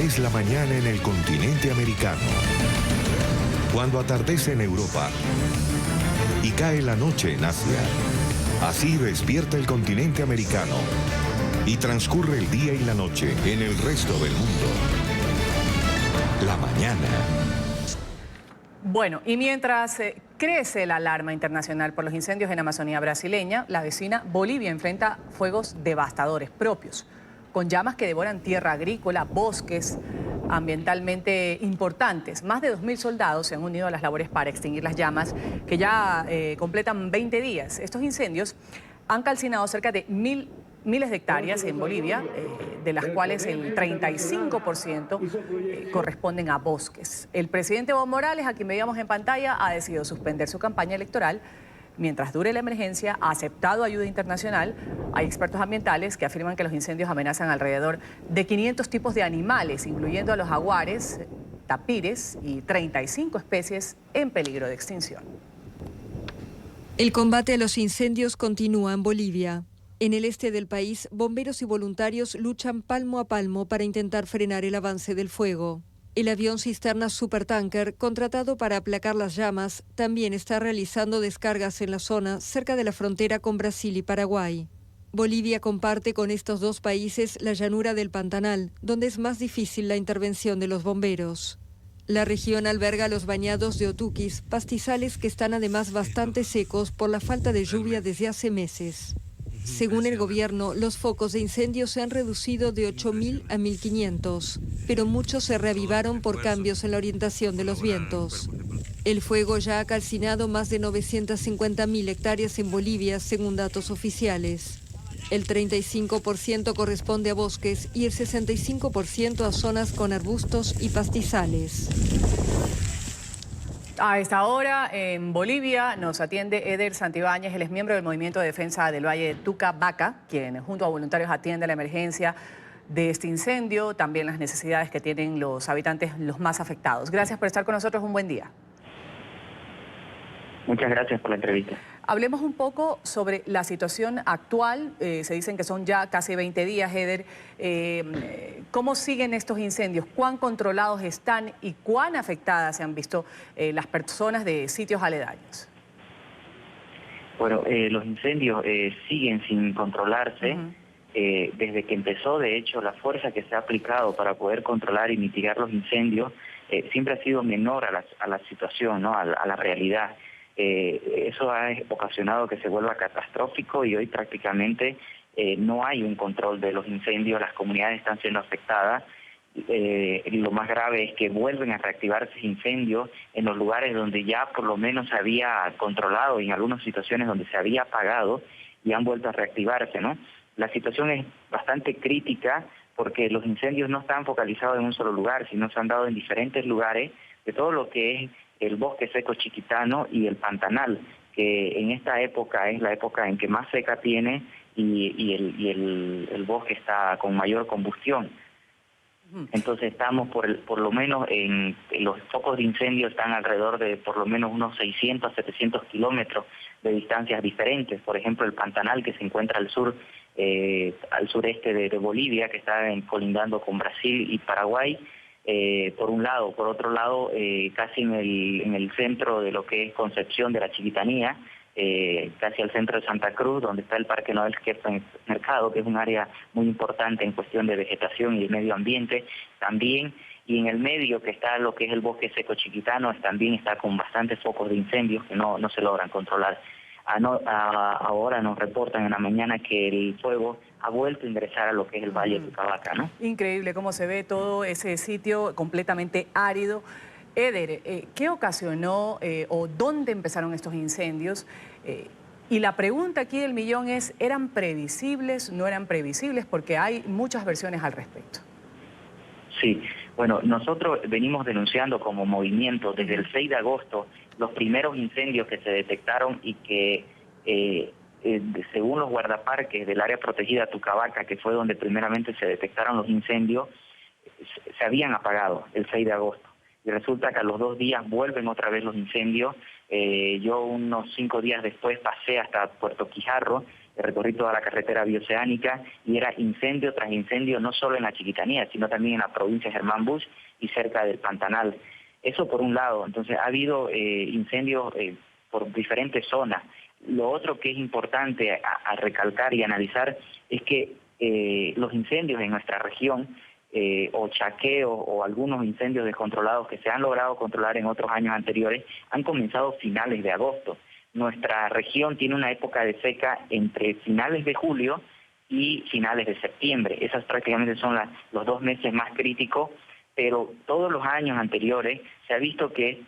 Es la mañana en el continente americano. Cuando atardece en Europa y cae la noche en Asia. Así despierta el continente americano y transcurre el día y la noche en el resto del mundo. La mañana. Bueno, y mientras crece la alarma internacional por los incendios en Amazonía brasileña, la vecina Bolivia enfrenta fuegos devastadores propios, con llamas que devoran tierra agrícola, bosques ambientalmente importantes. Más de 2.000 soldados se han unido a las labores para extinguir las llamas, que ya completan 20 días. Estos incendios han calcinado cerca de miles de hectáreas en Bolivia, de las cuales el 35% corresponden a bosques. El presidente Evo Morales, a quien veíamos en pantalla, ha decidido suspender su campaña electoral. Mientras dure la emergencia, ha aceptado ayuda internacional. Hay expertos ambientales que afirman que los incendios amenazan alrededor de 500 tipos de animales, incluyendo a los jaguares, tapires y 35 especies en peligro de extinción. El combate a los incendios continúa en Bolivia. En el este del país, bomberos y voluntarios luchan palmo a palmo para intentar frenar el avance del fuego. El avión cisterna Supertanker, contratado para aplacar las llamas, también está realizando descargas en la zona cerca de la frontera con Brasil y Paraguay. Bolivia comparte con estos dos países la llanura del Pantanal, donde es más difícil la intervención de los bomberos. La región alberga los bañados de Otuquis, pastizales que están además bastante secos por la falta de lluvia desde hace meses. Según el gobierno, los focos de incendio se han reducido de 8.000 a 1.500, pero muchos se reavivaron por cambios en la orientación de los vientos. El fuego ya ha calcinado más de 950.000 hectáreas en Bolivia, según datos oficiales. El 35% corresponde a bosques y el 65% a zonas con arbustos y pastizales. A esta hora, en Bolivia, nos atiende Eder Santibáñez. Él es miembro del Movimiento de Defensa del Valle de Tucabaca, quien junto a voluntarios atiende la emergencia de este incendio, también las necesidades que tienen los habitantes los más afectados. Gracias por estar con nosotros, un buen día. Muchas gracias por la entrevista. Hablemos un poco sobre la situación actual. Se dicen que son ya casi 20 días, Eder. ¿Cómo siguen estos incendios? ¿Cuán controlados están y cuán afectadas se han visto las personas de sitios aledaños? Bueno, los incendios siguen sin controlarse. Desde que empezó, de hecho, la fuerza que se ha aplicado para poder controlar y mitigar los incendios siempre ha sido menor a la situación, ¿no? a la realidad. Eso ha ocasionado que se vuelva catastrófico y hoy prácticamente no hay un control de los incendios, las comunidades están siendo afectadas. Lo más grave es que vuelven a reactivarse incendios en los lugares donde ya por lo menos se había controlado y en algunas situaciones donde se había apagado y han vuelto a reactivarse, ¿no? La situación es bastante crítica porque los incendios no están focalizados en un solo lugar, sino se han dado en diferentes lugares de todo lo que es el bosque seco chiquitano y el Pantanal, que en esta época es la época en que más seca tiene y el bosque está con mayor combustión. Entonces estamos por lo menos en los focos de incendio están alrededor de por lo menos unos 600 a 700 kilómetros de distancias diferentes. Por ejemplo, el Pantanal, que se encuentra al sureste de Bolivia, que está colindando con Brasil y Paraguay, por un lado. Por otro lado, casi en el centro de lo que es Concepción de la Chiquitanía, casi al centro de Santa Cruz, donde está el Parque Noel Mercado, que es un área muy importante en cuestión de vegetación y de medio ambiente, también, y en el medio que está lo que es el bosque seco chiquitano, también está con bastantes focos de incendios que no se logran controlar. Ahora nos reportan en la mañana que el fuego ha vuelto a ingresar a lo que es el Valle de Tucabaca, ¿no? Increíble cómo se ve todo ese sitio completamente árido. Eder, ¿qué ocasionó o dónde empezaron estos incendios? Y la pregunta aquí del millón es, ¿eran previsibles, no eran previsibles? Porque hay muchas versiones al respecto. Sí, bueno, nosotros venimos denunciando como movimiento desde el 6 de agosto los primeros incendios que se detectaron y que según los guardaparques del área protegida Tucabaca, que fue donde primeramente se detectaron los incendios, se habían apagado el 6 de agosto. Y resulta que a los 2 días vuelven otra vez los incendios. Yo unos 5 días después pasé hasta Puerto Quijarro recorrí toda la carretera bioceánica y era incendio tras incendio, no solo en la Chiquitanía, sino también en la provincia de Germán Busch y cerca del Pantanal. Eso por un lado. Entonces ha habido incendios por diferentes zonas. Lo otro que es importante a recalcar y analizar es que los incendios en nuestra región, o chaqueos o algunos incendios descontrolados que se han logrado controlar en otros años anteriores, han comenzado a finales de agosto. Nuestra región tiene una época de seca entre finales de julio y finales de septiembre. Esas prácticamente son los 2 meses más críticos, pero todos los años anteriores se ha visto que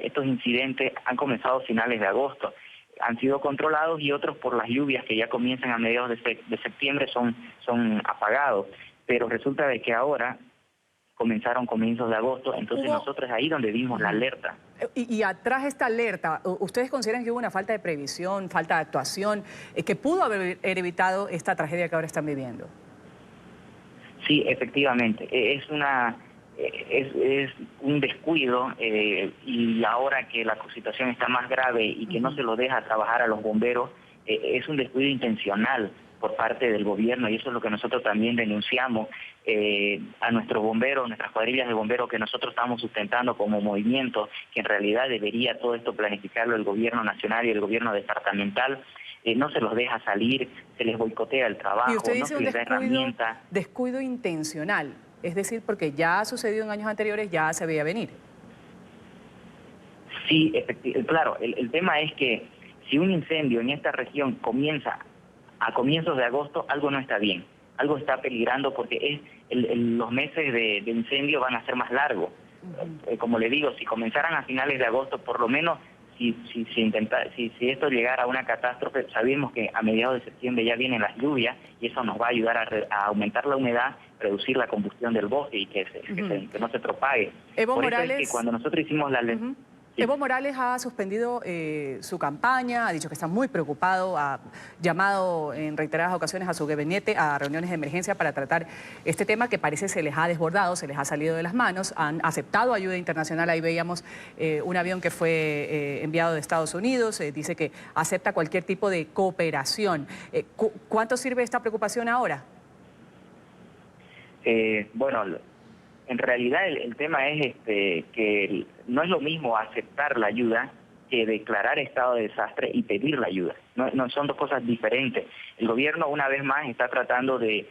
estos incidentes han comenzado a finales de agosto. Han sido controlados y otros por las lluvias que ya comienzan a mediados de septiembre son apagados. Pero resulta de que ahora comenzaron comienzos de agosto, entonces nosotros ahí donde dimos la alerta. Y atrás de esta alerta, ¿ustedes consideran que hubo una falta de previsión, falta de actuación, que pudo haber evitado esta tragedia que ahora están viviendo? Sí, efectivamente. Es un descuido y ahora que la situación está más grave y que no se lo deja trabajar a los bomberos, es un descuido intencional por parte del gobierno, y eso es lo que nosotros también denunciamos a nuestros bomberos, nuestras cuadrillas de bomberos que nosotros estamos sustentando como movimiento, que en realidad debería todo esto planificarlo el gobierno nacional y el gobierno departamental. No se los deja salir, se les boicotea el trabajo, y usted dice no se les da herramientas. Descuido intencional, es decir, porque ya ha sucedido en años anteriores, ya se veía venir. Sí, claro, el tema es que si un incendio en esta región comienza a comienzos de agosto, algo no está bien, algo está peligrando porque los meses de incendio van a ser más largos. Como le digo, si comenzaran a finales de agosto, por lo menos si esto llegara a una catástrofe, sabemos que a mediados de septiembre ya vienen las lluvias y eso nos va a ayudar a aumentar la humedad, reducir la combustión del bosque y que no se propague. Evo Por Morales, eso es que cuando nosotros hicimos la ley... Sí. Evo Morales ha suspendido su campaña, ha dicho que está muy preocupado, ha llamado en reiteradas ocasiones a su gabinete a reuniones de emergencia para tratar este tema que parece se les ha desbordado, se les ha salido de las manos. Han aceptado ayuda internacional, ahí veíamos un avión que fue enviado de Estados Unidos, dice que acepta cualquier tipo de cooperación. ¿Cuánto sirve esta preocupación ahora? Bueno, en realidad el tema es que no es lo mismo aceptar la ayuda que declarar estado de desastre y pedir la ayuda. No son dos cosas diferentes. El gobierno una vez más está tratando de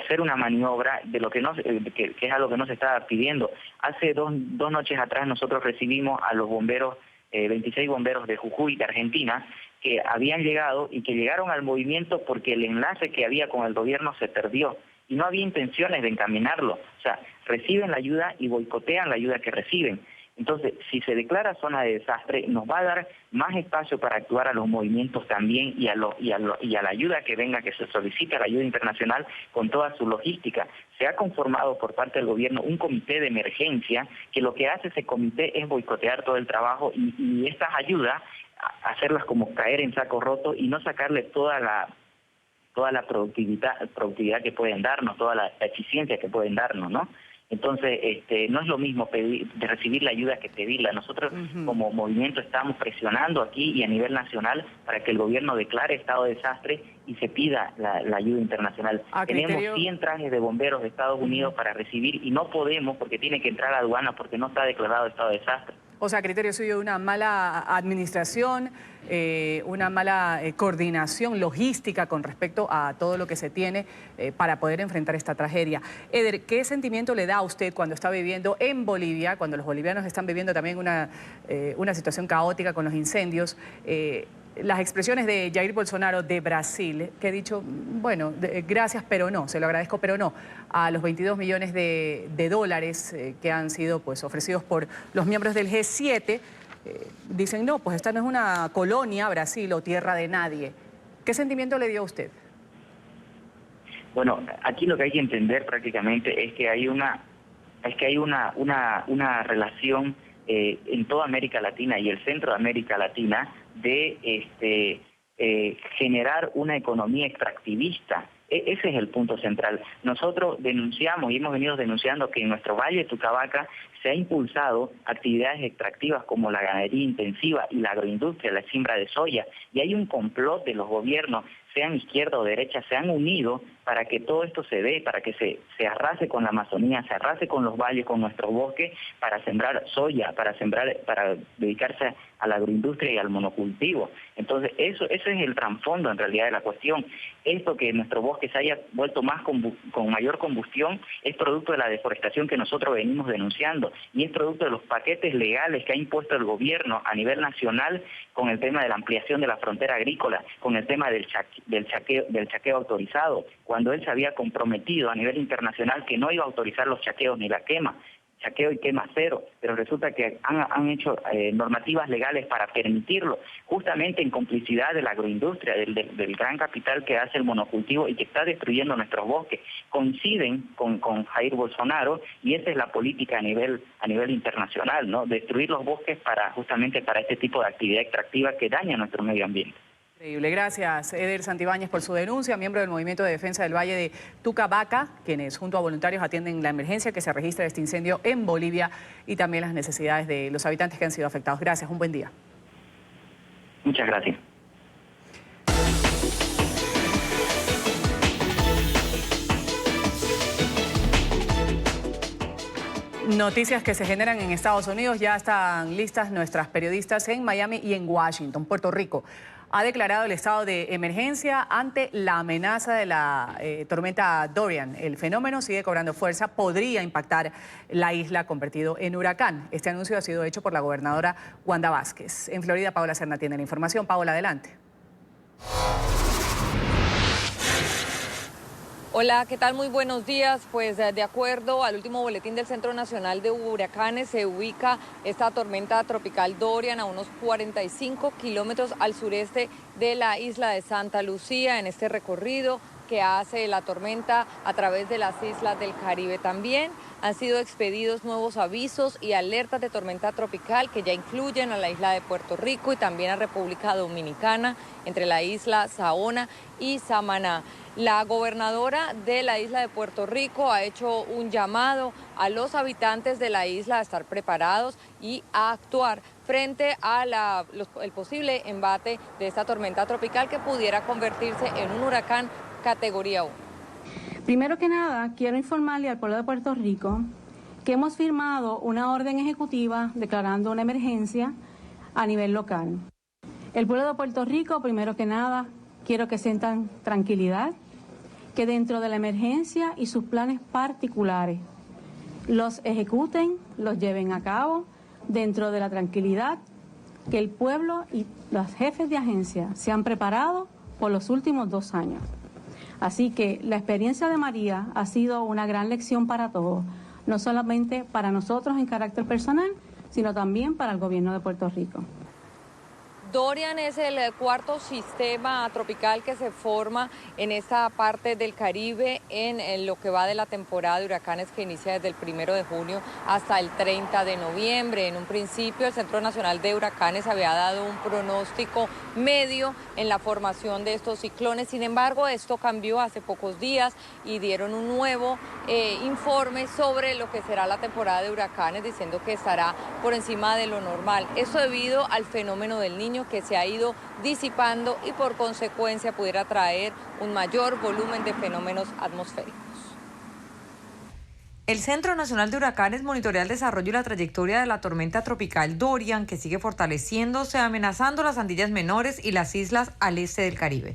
hacer una maniobra de lo que es a lo que no se estaba pidiendo. Hace dos noches atrás nosotros recibimos a los bomberos, 26 bomberos de Jujuy, de Argentina, que habían llegado y que llegaron al movimiento porque el enlace que había con el gobierno se perdió. Y no había intenciones de encaminarlo. O sea, reciben la ayuda y boicotean la ayuda que reciben. Entonces, si se declara zona de desastre, nos va a dar más espacio para actuar a los movimientos también y a la ayuda que venga, que se solicita, la ayuda internacional, con toda su logística. Se ha conformado por parte del gobierno un comité de emergencia, que lo que hace ese comité es boicotear todo el trabajo y estas ayudas, hacerlas como caer en saco roto y no sacarle toda la productividad que pueden darnos, toda la eficiencia que pueden darnos, ¿no? Entonces, no es lo mismo recibir la ayuda que pedirla. Nosotros como movimiento estamos presionando aquí y a nivel nacional para que el gobierno declare estado de desastre y se pida la ayuda internacional. Tenemos 100 trajes de bomberos de Estados Unidos para recibir y no podemos porque tiene que entrar a aduana porque no está declarado estado de desastre. O sea, criterio suyo, una mala administración, una mala coordinación logística con respecto a todo lo que se tiene para poder enfrentar esta tragedia. Eder, ¿qué sentimiento le da a usted cuando está viviendo en Bolivia, cuando los bolivianos están viviendo también una situación caótica con los incendios? Las expresiones de Jair Bolsonaro de Brasil, que ha dicho, bueno, gracias, pero no, se lo agradezco, pero no, a los 22 millones de dólares que han sido pues, ofrecidos por los miembros del G7, dicen, no, pues esta no es una colonia, Brasil, o tierra de nadie. ¿Qué sentimiento le dio a usted? Bueno, aquí lo que hay que entender prácticamente es que hay una relación en toda América Latina y el centro de América Latina de generar una economía extractivista Ese es el punto central. Nosotros denunciamos y hemos venido denunciando que en nuestro Valle de Tucabaca se ha impulsado actividades extractivas como la ganadería intensiva y la agroindustria, la siembra de soya, y hay un complot de los gobiernos, sean izquierda o derecha, se han unido para que todo esto se dé, para que se arrase con la Amazonía, se arrase con los valles, con nuestros bosques, para sembrar soya, para dedicarse a la agroindustria y al monocultivo. Entonces, ese es el trasfondo en realidad de la cuestión. Esto que nuestro bosque se haya vuelto con mayor combustión es producto de la deforestación que nosotros venimos denunciando y es producto de los paquetes legales que ha impuesto el gobierno a nivel nacional con el tema de la ampliación de la frontera agrícola, con el tema del chaqueo autorizado, cuando él se había comprometido a nivel internacional que no iba a autorizar los chaqueos ni la quema. Chaqueo y quema cero, pero resulta que han hecho normativas legales para permitirlo, justamente en complicidad de la agroindustria, del gran capital que hace el monocultivo y que está destruyendo nuestros bosques. Coinciden con Jair Bolsonaro y esa es la política a nivel internacional, ¿no? Destruir los bosques justamente para este tipo de actividad extractiva que daña nuestro medio ambiente. Increíble. Gracias, Eder Santibáñez, por su denuncia, miembro del Movimiento de Defensa del Valle de Tucabaca, quienes junto a voluntarios atienden la emergencia que se registra de este incendio en Bolivia y también las necesidades de los habitantes que han sido afectados. Gracias, un buen día. Muchas gracias. Noticias que se generan en Estados Unidos. Ya están listas nuestras periodistas en Miami y en Washington. Puerto Rico ha declarado el estado de emergencia ante la amenaza de la tormenta Dorian. El fenómeno sigue cobrando fuerza, podría impactar la isla convertido en huracán. Este anuncio ha sido hecho por la gobernadora Wanda Vázquez. En Florida, Paola Serna tiene la información. Paola, adelante. Hola, ¿qué tal? Muy buenos días. Pues de acuerdo al último boletín del Centro Nacional de Huracanes, se ubica esta tormenta tropical Dorian a unos 45 kilómetros al sureste de la isla de Santa Lucía, en este recorrido que hace la tormenta a través de las islas del Caribe. También han sido expedidos nuevos avisos y alertas de tormenta tropical que ya incluyen a la isla de Puerto Rico y también a República Dominicana, entre la isla Saona y Samaná. La gobernadora de la isla de Puerto Rico ha hecho un llamado a los habitantes de la isla a estar preparados y a actuar frente a el posible embate de esta tormenta tropical que pudiera convertirse en un huracán categoría 1. Primero que nada, quiero informarle al pueblo de Puerto Rico que hemos firmado una orden ejecutiva declarando una emergencia a nivel local. El pueblo de Puerto Rico, primero que nada, quiero que sientan tranquilidad, que dentro de la emergencia y sus planes particulares los ejecuten, los lleven a cabo dentro de la tranquilidad, que el pueblo y los jefes de agencia se han preparado por los últimos 2 años. Así que la experiencia de María ha sido una gran lección para todos, no solamente para nosotros en carácter personal, sino también para el gobierno de Puerto Rico. Dorian es el cuarto sistema tropical que se forma en esta parte del Caribe en lo que va de la temporada de huracanes que inicia desde el 1 de junio hasta el 30 de noviembre. En un principio el Centro Nacional de Huracanes había dado un pronóstico medio en la formación de estos ciclones. Sin embargo, esto cambió hace pocos días y dieron un nuevo informe sobre lo que será la temporada de huracanes, diciendo que estará por encima de lo normal. Esto debido al fenómeno del Niño, que se ha ido disipando y por consecuencia pudiera traer un mayor volumen de fenómenos atmosféricos. El Centro Nacional de Huracanes monitorea el desarrollo y la trayectoria de la tormenta tropical Dorian, que sigue fortaleciéndose, amenazando las Antillas Menores y las islas al este del Caribe.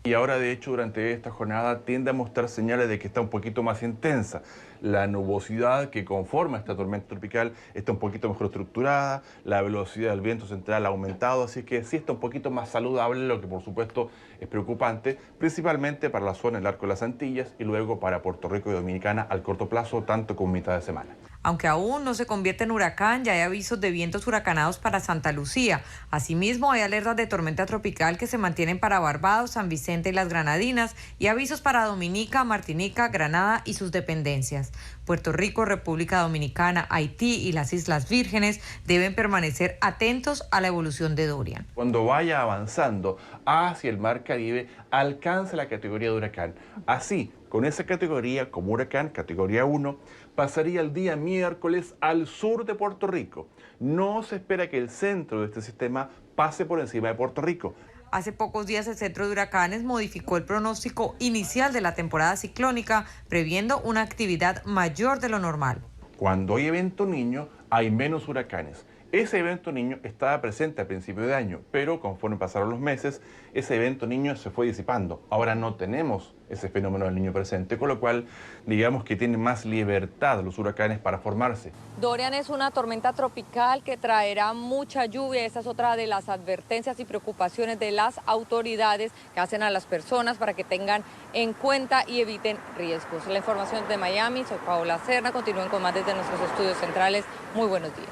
Y ahora, de hecho, durante esta jornada tiende a mostrar señales de que está un poquito más intensa. La nubosidad que conforma esta tormenta tropical está un poquito mejor estructurada, la velocidad del viento central ha aumentado, así que sí está un poquito más saludable, lo que por supuesto es preocupante, principalmente para la zona del Arco de las Antillas y luego para Puerto Rico y Dominicana al corto plazo, tanto como mitad de semana. Aunque aún no se convierte en huracán, ya hay avisos de vientos huracanados para Santa Lucía. Asimismo, hay alertas de tormenta tropical que se mantienen para Barbados, San Vicente y las Granadinas y avisos para Dominica, Martinica, Granada y sus dependencias. Puerto Rico, República Dominicana, Haití y las Islas Vírgenes deben permanecer atentos a la evolución de Dorian. Cuando vaya avanzando hacia el Mar Caribe, alcanza la categoría de huracán. Así, con esa categoría como huracán, categoría 1, pasaría el día miércoles al sur de Puerto Rico. No se espera que el centro de este sistema pase por encima de Puerto Rico. Hace pocos días el Centro de Huracanes modificó el pronóstico inicial de la temporada ciclónica, previendo una actividad mayor de lo normal. Cuando hay evento niño, hay menos huracanes. Ese evento niño estaba presente a principio de año, pero conforme pasaron los meses, ese evento niño se fue disipando. Ahora no tenemos ese fenómeno del niño presente, con lo cual digamos que tienen más libertad los huracanes para formarse. Dorian es una tormenta tropical que traerá mucha lluvia. Esa es otra de las advertencias y preocupaciones de las autoridades que hacen a las personas para que tengan en cuenta y eviten riesgos. La información de Miami, soy Paola Serna. Continúen con más desde nuestros estudios centrales. Muy buenos días.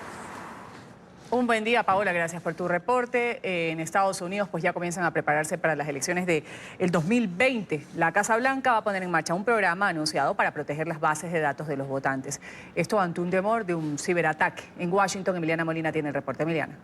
Un buen día, Paola, gracias por tu reporte. En Estados Unidos pues ya comienzan a prepararse para las elecciones del 2020. La Casa Blanca va a poner en marcha un programa anunciado para proteger las bases de datos de los votantes. Esto ante un temor de un ciberataque. En Washington, Emiliana Molina tiene el reporte. Emiliana.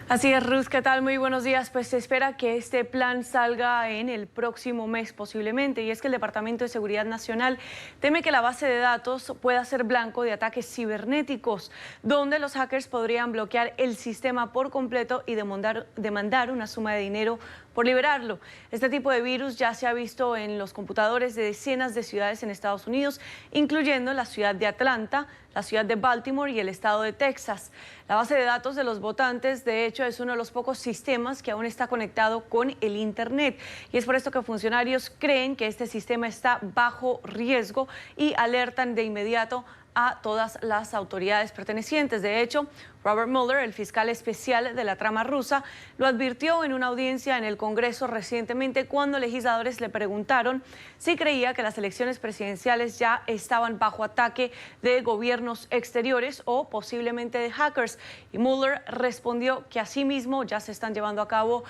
Así es, Ruth, ¿qué tal? Muy buenos días. Pues se espera que este plan salga en el próximo mes posiblemente, y es que el Departamento de Seguridad Nacional teme que la base de datos pueda ser blanco de ataques cibernéticos, donde los hackers podrían bloquear el sistema por completo y demandar una suma de dinero por liberarlo. Este tipo de virus ya se ha visto en los computadores de decenas de ciudades en Estados Unidos, incluyendo la ciudad de Atlanta, la ciudad de Baltimore y el estado de Texas. La base de datos de los votantes, de hecho, es uno de los pocos sistemas que aún está conectado con el Internet. Y es por esto que funcionarios creen que este sistema está bajo riesgo y alertan de inmediato a todas las autoridades pertenecientes. De hecho, Robert Mueller, el fiscal especial de la trama rusa, lo advirtió en una audiencia en el Congreso recientemente cuando legisladores le preguntaron si creía que las elecciones presidenciales ya estaban bajo ataque de gobiernos exteriores o posiblemente de hackers. Y Mueller respondió que asimismo ya se están llevando a cabo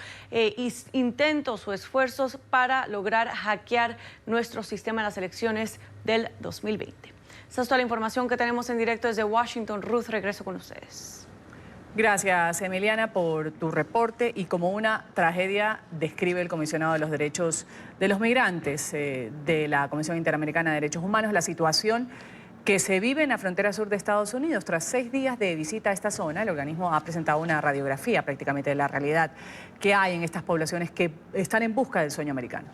intentos o esfuerzos para lograr hackear nuestro sistema en las elecciones del 2020. Esta es toda la información que tenemos en directo desde Washington. Ruth, regreso con ustedes. Gracias, Emiliana, por tu reporte. Y como una tragedia describe el comisionado de los derechos de los migrantes de la Comisión Interamericana de Derechos Humanos la situación que se vive en la frontera sur de Estados Unidos. Tras 6 días de visita a esta zona, el organismo ha presentado una radiografía prácticamente de la realidad que hay en estas poblaciones que están en busca del sueño americano.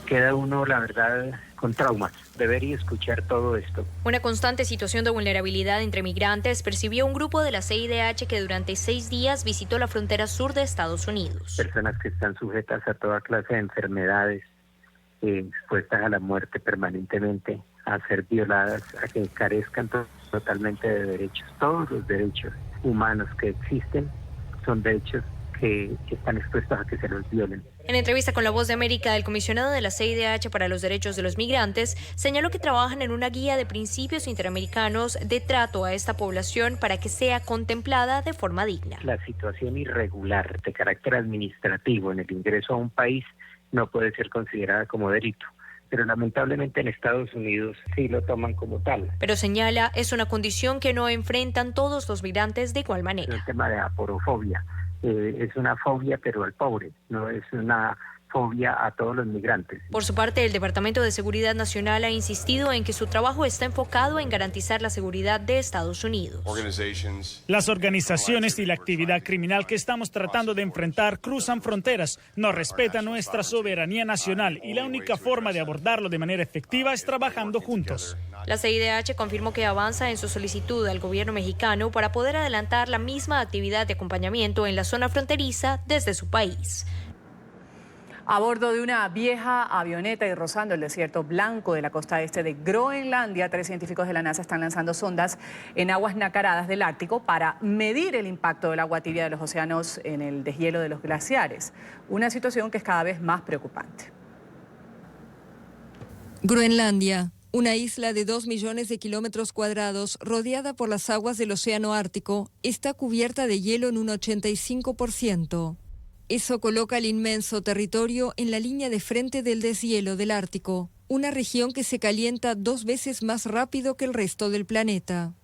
Queda uno, la verdad, con traumas de ver y escuchar todo esto. Una constante situación de vulnerabilidad entre migrantes percibió un grupo de la CIDH que durante 6 días visitó la frontera sur de Estados Unidos. Personas que están sujetas a toda clase de enfermedades, expuestas a la muerte permanentemente, a ser violadas, a que carezcan totalmente de derechos. Todos los derechos humanos que existen son derechos que están expuestos a que se los violen. En entrevista con La Voz de América, el comisionado de la CIDH para los Derechos de los Migrantes señaló que trabajan en una guía de principios interamericanos de trato a esta población para que sea contemplada de forma digna. La situación irregular de carácter administrativo en el ingreso a un país no puede ser considerada como delito, pero lamentablemente en Estados Unidos sí lo toman como tal. Pero señala, es una condición que no enfrentan todos los migrantes de igual manera. El tema de aporofobia. Es una fobia, pero al pobre, no es una fobia a todos los migrantes. Por su parte, el Departamento de Seguridad Nacional ha insistido en que su trabajo está enfocado en garantizar la seguridad de Estados Unidos. Las organizaciones y la actividad criminal que estamos tratando de enfrentar cruzan fronteras, no respetan nuestra soberanía nacional y la única forma de abordarlo de manera efectiva es trabajando juntos. La CIDH confirmó que avanza en su solicitud al gobierno mexicano para poder adelantar la misma actividad de acompañamiento en la zona fronteriza desde su país. A bordo de una vieja avioneta y rozando el desierto blanco de la costa este de Groenlandia, 3 científicos de la NASA están lanzando sondas en aguas nacaradas del Ártico para medir el impacto del agua tibia de los océanos en el deshielo de los glaciares. Una situación que es cada vez más preocupante. Groenlandia, una isla de 2 millones de kilómetros cuadrados rodeada por las aguas del Océano Ártico, está cubierta de hielo en un 85%. Eso coloca el inmenso territorio en la línea de frente del deshielo del Ártico, una región que se calienta 2 veces más rápido que el resto del planeta.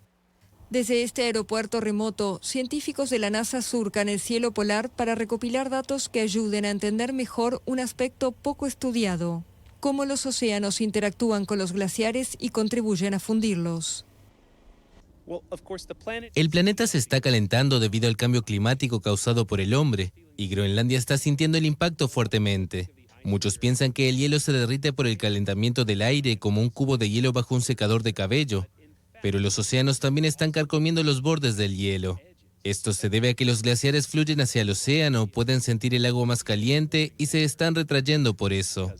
Desde este aeropuerto remoto, científicos de la NASA surcan el cielo polar para recopilar datos que ayuden a entender mejor un aspecto poco estudiado: cómo los océanos interactúan con los glaciares y contribuyen a fundirlos. El planeta se está calentando debido al cambio climático causado por el hombre, y Groenlandia está sintiendo el impacto fuertemente. Muchos piensan que el hielo se derrite por el calentamiento del aire como un cubo de hielo bajo un secador de cabello, pero los océanos también están carcomiendo los bordes del hielo. Esto se debe a que los glaciares fluyen hacia el océano, pueden sentir el agua más caliente y se están retrayendo por eso.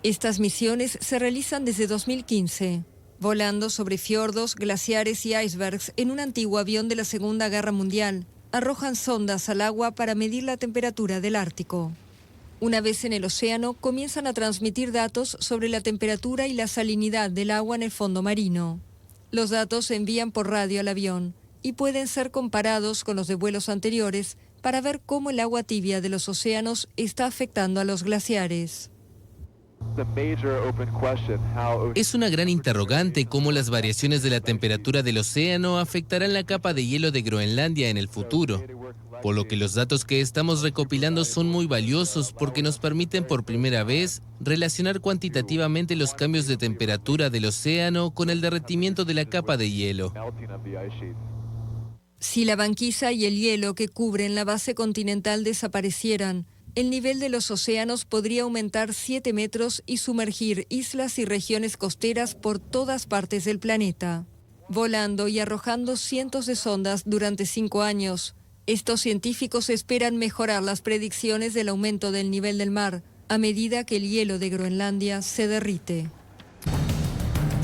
Estas misiones se realizan desde 2015, volando sobre fiordos, glaciares y icebergs en un antiguo avión de la Segunda Guerra Mundial. Arrojan sondas al agua para medir la temperatura del Ártico. Una vez en el océano, comienzan a transmitir datos sobre la temperatura y la salinidad del agua en el fondo marino. Los datos se envían por radio al avión y pueden ser comparados con los de vuelos anteriores para ver cómo el agua tibia de los océanos está afectando a los glaciares. Es una gran interrogante cómo las variaciones de la temperatura del océano afectarán la capa de hielo de Groenlandia en el futuro. Por lo que los datos que estamos recopilando son muy valiosos porque nos permiten por primera vez relacionar cuantitativamente los cambios de temperatura del océano con el derretimiento de la capa de hielo. Si la banquisa y el hielo que cubren la base continental desaparecieran, el nivel de los océanos podría aumentar 7 metros y sumergir islas y regiones costeras por todas partes del planeta. Volando y arrojando cientos de sondas durante 5 años, estos científicos esperan mejorar las predicciones del aumento del nivel del mar a medida que el hielo de Groenlandia se derrite.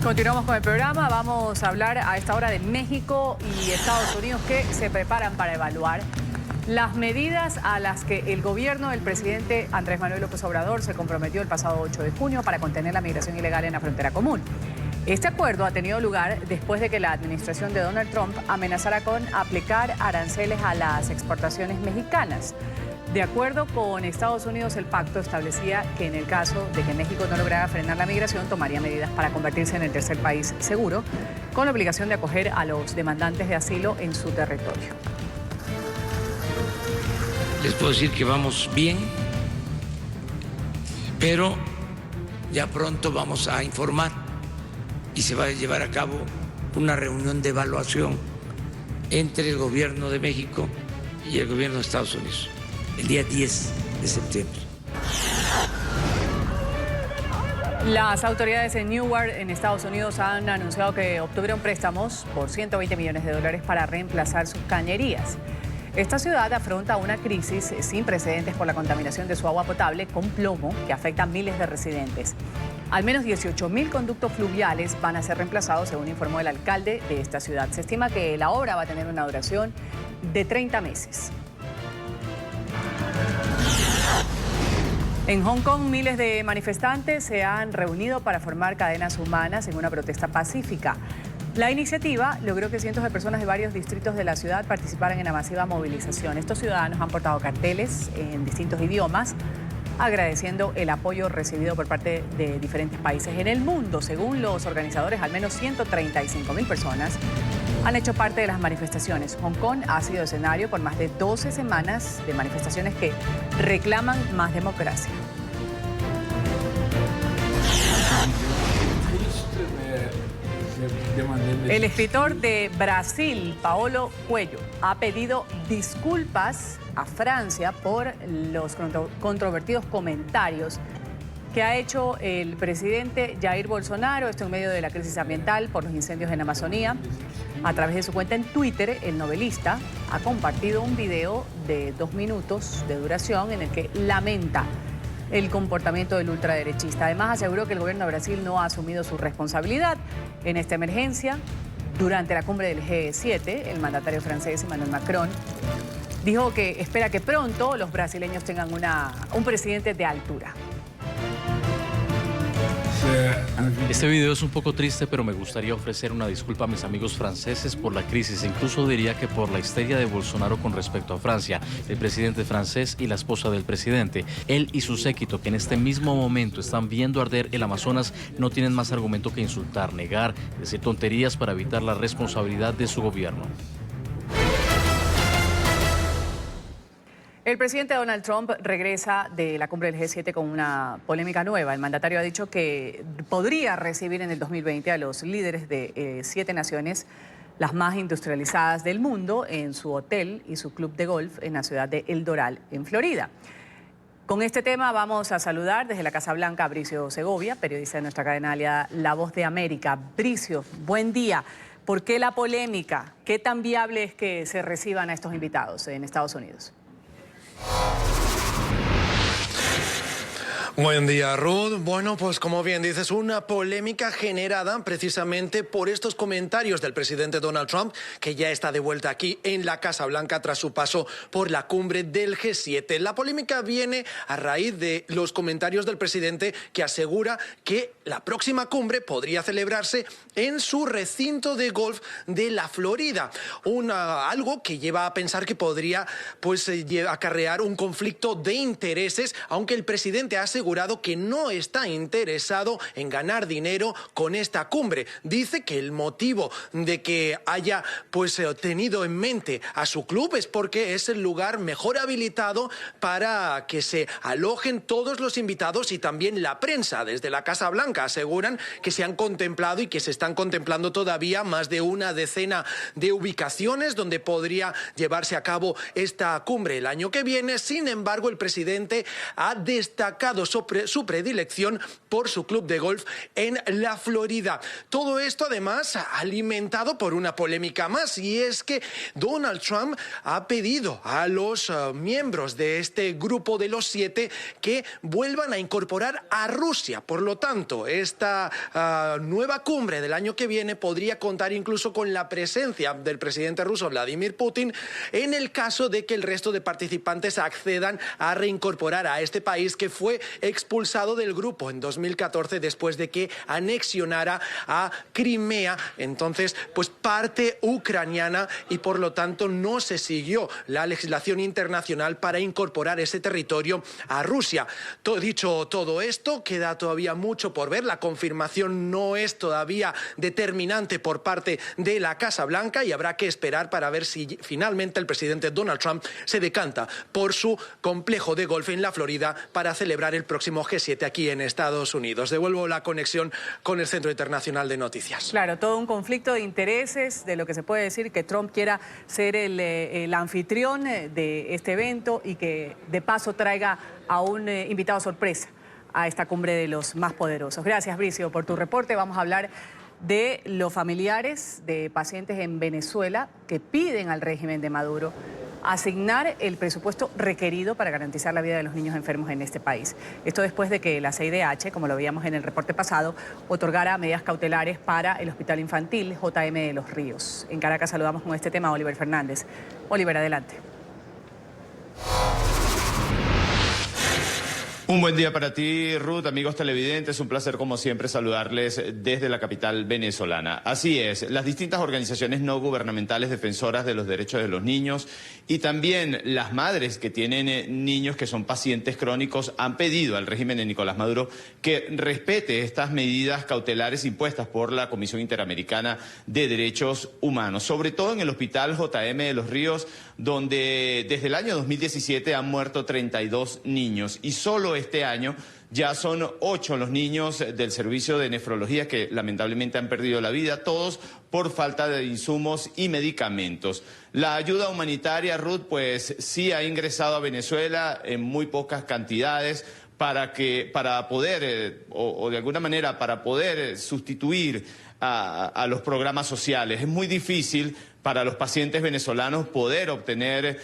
Continuamos con el programa. Vamos a hablar a esta hora de México y Estados Unidos, que se preparan para evaluar las medidas a las que el gobierno del presidente Andrés Manuel López Obrador se comprometió el pasado 8 de junio para contener la migración ilegal en la frontera común. Este acuerdo ha tenido lugar después de que la administración de Donald Trump amenazara con aplicar aranceles a las exportaciones mexicanas. De acuerdo con Estados Unidos, el pacto establecía que en el caso de que México no lograra frenar la migración, tomaría medidas para convertirse en el tercer país seguro, con la obligación de acoger a los demandantes de asilo en su territorio. Les puedo decir que vamos bien, pero ya pronto vamos a informar y se va a llevar a cabo una reunión de evaluación entre el gobierno de México y el gobierno de Estados Unidos, el día 10 de septiembre. Las autoridades en Newark, en Estados Unidos, han anunciado que obtuvieron préstamos por $120 millones para reemplazar sus cañerías. Esta ciudad afronta una crisis sin precedentes por la contaminación de su agua potable con plomo que afecta a miles de residentes. Al menos 18.000 conductos fluviales van a ser reemplazados, según informó el alcalde de esta ciudad. Se estima que la obra va a tener una duración de 30 meses. En Hong Kong, miles de manifestantes se han reunido para formar cadenas humanas en una protesta pacífica. La iniciativa logró que cientos de personas de varios distritos de la ciudad participaran en la masiva movilización. Estos ciudadanos han portado carteles en distintos idiomas, agradeciendo el apoyo recibido por parte de diferentes países en el mundo. Según los organizadores, al menos 135.000 personas han hecho parte de las manifestaciones. Hong Kong ha sido escenario por más de 12 semanas de manifestaciones que reclaman más democracia. El escritor de Brasil, Paulo Coelho, ha pedido disculpas a Francia por los controvertidos comentarios que ha hecho el presidente Jair Bolsonaro, esto en medio de la crisis ambiental por los incendios en Amazonía. A través de su cuenta en Twitter, el novelista ha compartido un video de 2 minutos de duración en el que lamenta el comportamiento del ultraderechista. Además, aseguró que el gobierno de Brasil no ha asumido su responsabilidad en esta emergencia. Durante la cumbre del G7, el mandatario francés Emmanuel Macron dijo que espera que pronto los brasileños tengan un presidente de altura. Este video es un poco triste, pero me gustaría ofrecer una disculpa a mis amigos franceses por la crisis, incluso diría que por la histeria de Bolsonaro con respecto a Francia, el presidente francés y la esposa del presidente. Él y su séquito, que en este mismo momento están viendo arder el Amazonas, no tienen más argumento que insultar, negar, decir tonterías para evitar la responsabilidad de su gobierno. El presidente Donald Trump regresa de la cumbre del G7 con una polémica nueva. El mandatario ha dicho que podría recibir en el 2020 a los líderes de 7 naciones, las más industrializadas del mundo, en su hotel y su club de golf en la ciudad de El Doral, en Florida. Con este tema vamos a saludar desde la Casa Blanca a Bricio Segovia, periodista de nuestra cadena aliada La Voz de América. Bricio, buen día. ¿Por qué la polémica? ¿Qué tan viable es que se reciban a estos invitados en Estados Unidos? Buen día, Ruth. Bueno, pues como bien dices, una polémica generada precisamente por estos comentarios del presidente Donald Trump, que ya está de vuelta aquí en la Casa Blanca tras su paso por la cumbre del G7. La polémica viene a raíz de los comentarios del presidente, que asegura que la próxima cumbre podría celebrarse en su recinto de golf de la Florida. Algo que lleva a pensar que podría acarrear un conflicto de intereses, aunque el presidente ha asegurado que no está interesado en ganar dinero con esta cumbre. Dice que el motivo de que haya tenido en mente a su club es porque es el lugar mejor habilitado para que se alojen todos los invitados y también la prensa. Desde la Casa Blanca aseguran que se han contemplado y que se están contemplando todavía más de una decena de ubicaciones donde podría llevarse a cabo esta cumbre el año que viene. Sin embargo, el presidente ha destacado su predilección por su club de golf en la Florida. Todo esto además alimentado por una polémica más, y es que Donald Trump ha pedido a los miembros de este grupo de los 7 que vuelvan a incorporar a Rusia. Por lo tanto, esta nueva cumbre del año que viene podría contar incluso con la presencia del presidente ruso Vladimir Putin, en el caso de que el resto de participantes accedan a reincorporar a este país que fue expulsado del grupo en 2014 después de que anexionara a Crimea, entonces parte ucraniana, y por lo tanto no se siguió la legislación internacional para incorporar ese territorio a Rusia. Dicho todo esto, queda todavía mucho por ver. La confirmación no es todavía determinante por parte de la Casa Blanca y habrá que esperar para ver si finalmente el presidente Donald Trump se decanta por su complejo de golf en la Florida para celebrar el próximo G7 aquí en Estados Unidos. Devuelvo la conexión con el Centro Internacional de Noticias. Claro, todo un conflicto de intereses, de lo que se puede decir que Trump quiera ser el anfitrión de este evento y que de paso traiga a un invitado sorpresa a esta cumbre de los más poderosos. Gracias, Bricio, por tu reporte. Vamos a hablar de los familiares de pacientes en Venezuela que piden al régimen de Maduro asignar el presupuesto requerido para garantizar la vida de los niños enfermos en este país. Esto después de que la CIDH, como lo veíamos en el reporte pasado, otorgara medidas cautelares para el Hospital Infantil JM de Los Ríos. En Caracas saludamos con este tema a Oliver Fernández. Oliver, adelante. Un buen día para ti, Ruth, amigos televidentes. Un placer, como siempre, saludarles desde la capital venezolana. Así es, las distintas organizaciones no gubernamentales defensoras de los derechos de los niños y también las madres que tienen niños que son pacientes crónicos han pedido al régimen de Nicolás Maduro que respete estas medidas cautelares impuestas por la Comisión Interamericana de Derechos Humanos, sobre todo en el Hospital JM de Los Ríos, donde desde el año 2017 han muerto 32 niños y solo este año ya son 8 los niños del servicio de nefrología que lamentablemente han perdido la vida, todos por falta de insumos y medicamentos. La ayuda humanitaria, Ruth, pues sí ha ingresado a Venezuela en muy pocas cantidades para poder, o de alguna manera, para poder sustituir a los programas sociales. Es muy difícil para los pacientes venezolanos poder obtener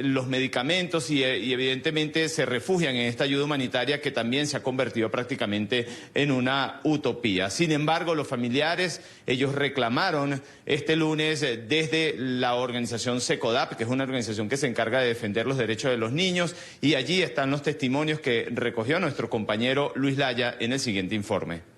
los medicamentos y evidentemente se refugian en esta ayuda humanitaria que también se ha convertido prácticamente en una utopía. Sin embargo, los familiares, ellos reclamaron este lunes desde la organización SECODAP, que es una organización que se encarga de defender los derechos de los niños, y allí están los testimonios que recogió nuestro compañero Luis Laya en el siguiente informe.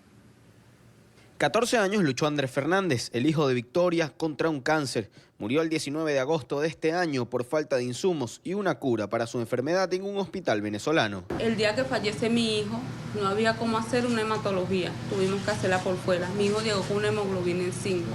14 años luchó Andrés Fernández, el hijo de Victoria, contra un cáncer. Murió el 19 de agosto de este año por falta de insumos y una cura para su enfermedad en un hospital venezolano. El día que fallece mi hijo, no había cómo hacer una hematología. Tuvimos que hacerla por fuera. Mi hijo llegó con una hemoglobina en 5.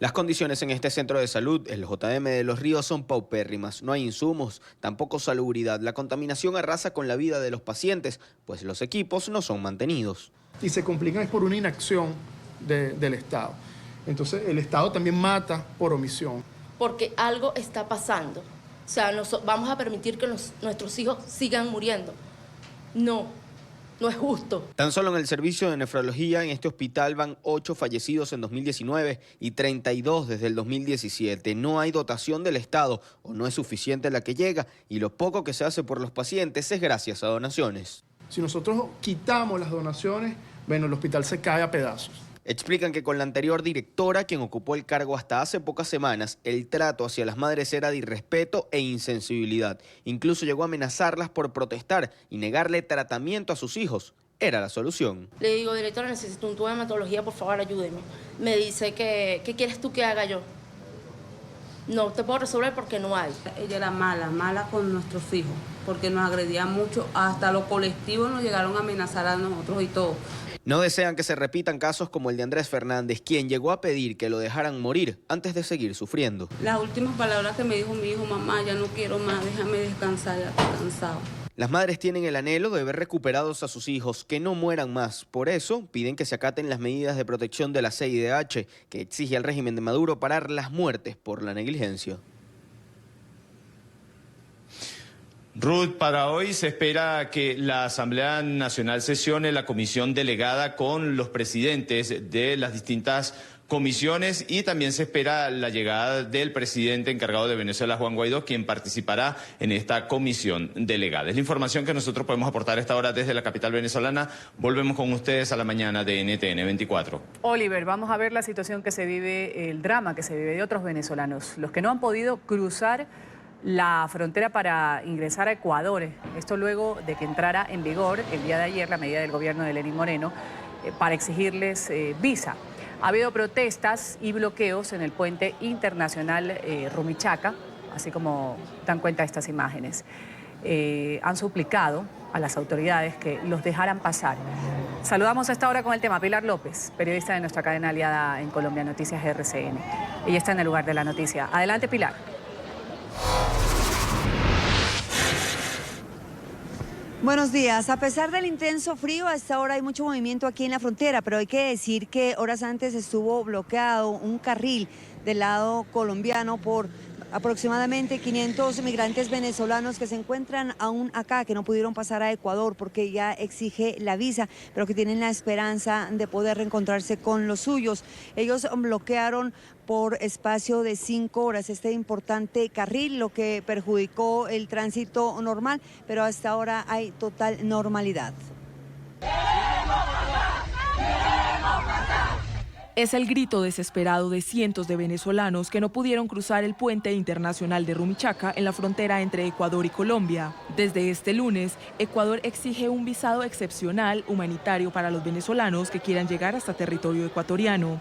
Las condiciones en este centro de salud, el JM de Los Ríos, son paupérrimas. No hay insumos, tampoco salubridad. La contaminación arrasa con la vida de los pacientes, pues los equipos no son mantenidos. Y se complican es por una inacción del Estado. Entonces el Estado también mata por omisión. Porque algo está pasando. O sea, vamos a permitir que nuestros hijos sigan muriendo. No es justo. Tan solo en el servicio de nefrología en este hospital van 8 fallecidos en 2019 y 32 desde el 2017. No hay dotación del Estado o no es suficiente la que llega y lo poco que se hace por los pacientes es gracias a donaciones. Si nosotros quitamos las donaciones, bueno, el hospital se cae a pedazos. Explican que con la anterior directora, quien ocupó el cargo hasta hace pocas semanas, el trato hacia las madres era de irrespeto e insensibilidad. Incluso llegó a amenazarlas por protestar y negarle tratamiento a sus hijos. Era la solución. Le digo, directora, necesito un tubo de hematología, por favor, ayúdeme. Me dice que, ¿qué quieres tú que haga yo? No te puedo resolver porque no hay. Ella era mala con nuestros hijos, porque nos agredía mucho. Hasta los colectivos nos llegaron a amenazar a nosotros y todo. No desean que se repitan casos como el de Andrés Fernández, quien llegó a pedir que lo dejaran morir antes de seguir sufriendo. Las últimas palabras que me dijo mi hijo: mamá, ya no quiero más, déjame descansar, ya estoy cansado. Las madres tienen el anhelo de ver recuperados a sus hijos, que no mueran más. Por eso piden que se acaten las medidas de protección de la CIDH, que exige al régimen de Maduro parar las muertes por la negligencia. Ruth, para hoy se espera que la Asamblea Nacional sesione la comisión delegada con los presidentes de las distintas comisiones y también se espera la llegada del presidente encargado de Venezuela, Juan Guaidó, quien participará en esta comisión delegada. Es la información que nosotros podemos aportar a esta hora desde la capital venezolana. Volvemos con ustedes a la mañana de NTN 24. Oliver, vamos a ver la situación que se vive, el drama que se vive de otros venezolanos, los que no han podido cruzar la frontera para ingresar a Ecuador. Esto luego de que entrara en vigor el día de ayer la medida del gobierno de Lenín Moreno para exigirles visa. Ha habido protestas y bloqueos en el puente internacional Rumichaca, así como dan cuenta estas imágenes. Han suplicado a las autoridades que los dejaran pasar. Saludamos a esta hora con el tema Pilar López, periodista de nuestra cadena aliada en Colombia, Noticias RCN. Ella está en el lugar de la noticia. Adelante, Pilar. Buenos días. A pesar del intenso frío, hasta ahora hay mucho movimiento aquí en la frontera, pero hay que decir que horas antes estuvo bloqueado un carril del lado colombiano por aproximadamente 500 migrantes venezolanos que se encuentran aún acá, que no pudieron pasar a Ecuador porque ya exige la visa, pero que tienen la esperanza de poder reencontrarse con los suyos. Ellos bloquearon por espacio de 5 horas este importante carril, lo que perjudicó el tránsito normal, pero hasta ahora hay total normalidad. Es el grito desesperado de cientos de venezolanos que no pudieron cruzar el puente internacional de Rumichaca en la frontera entre Ecuador y Colombia. Desde este lunes, Ecuador exige un visado excepcional humanitario para los venezolanos que quieran llegar hasta territorio ecuatoriano.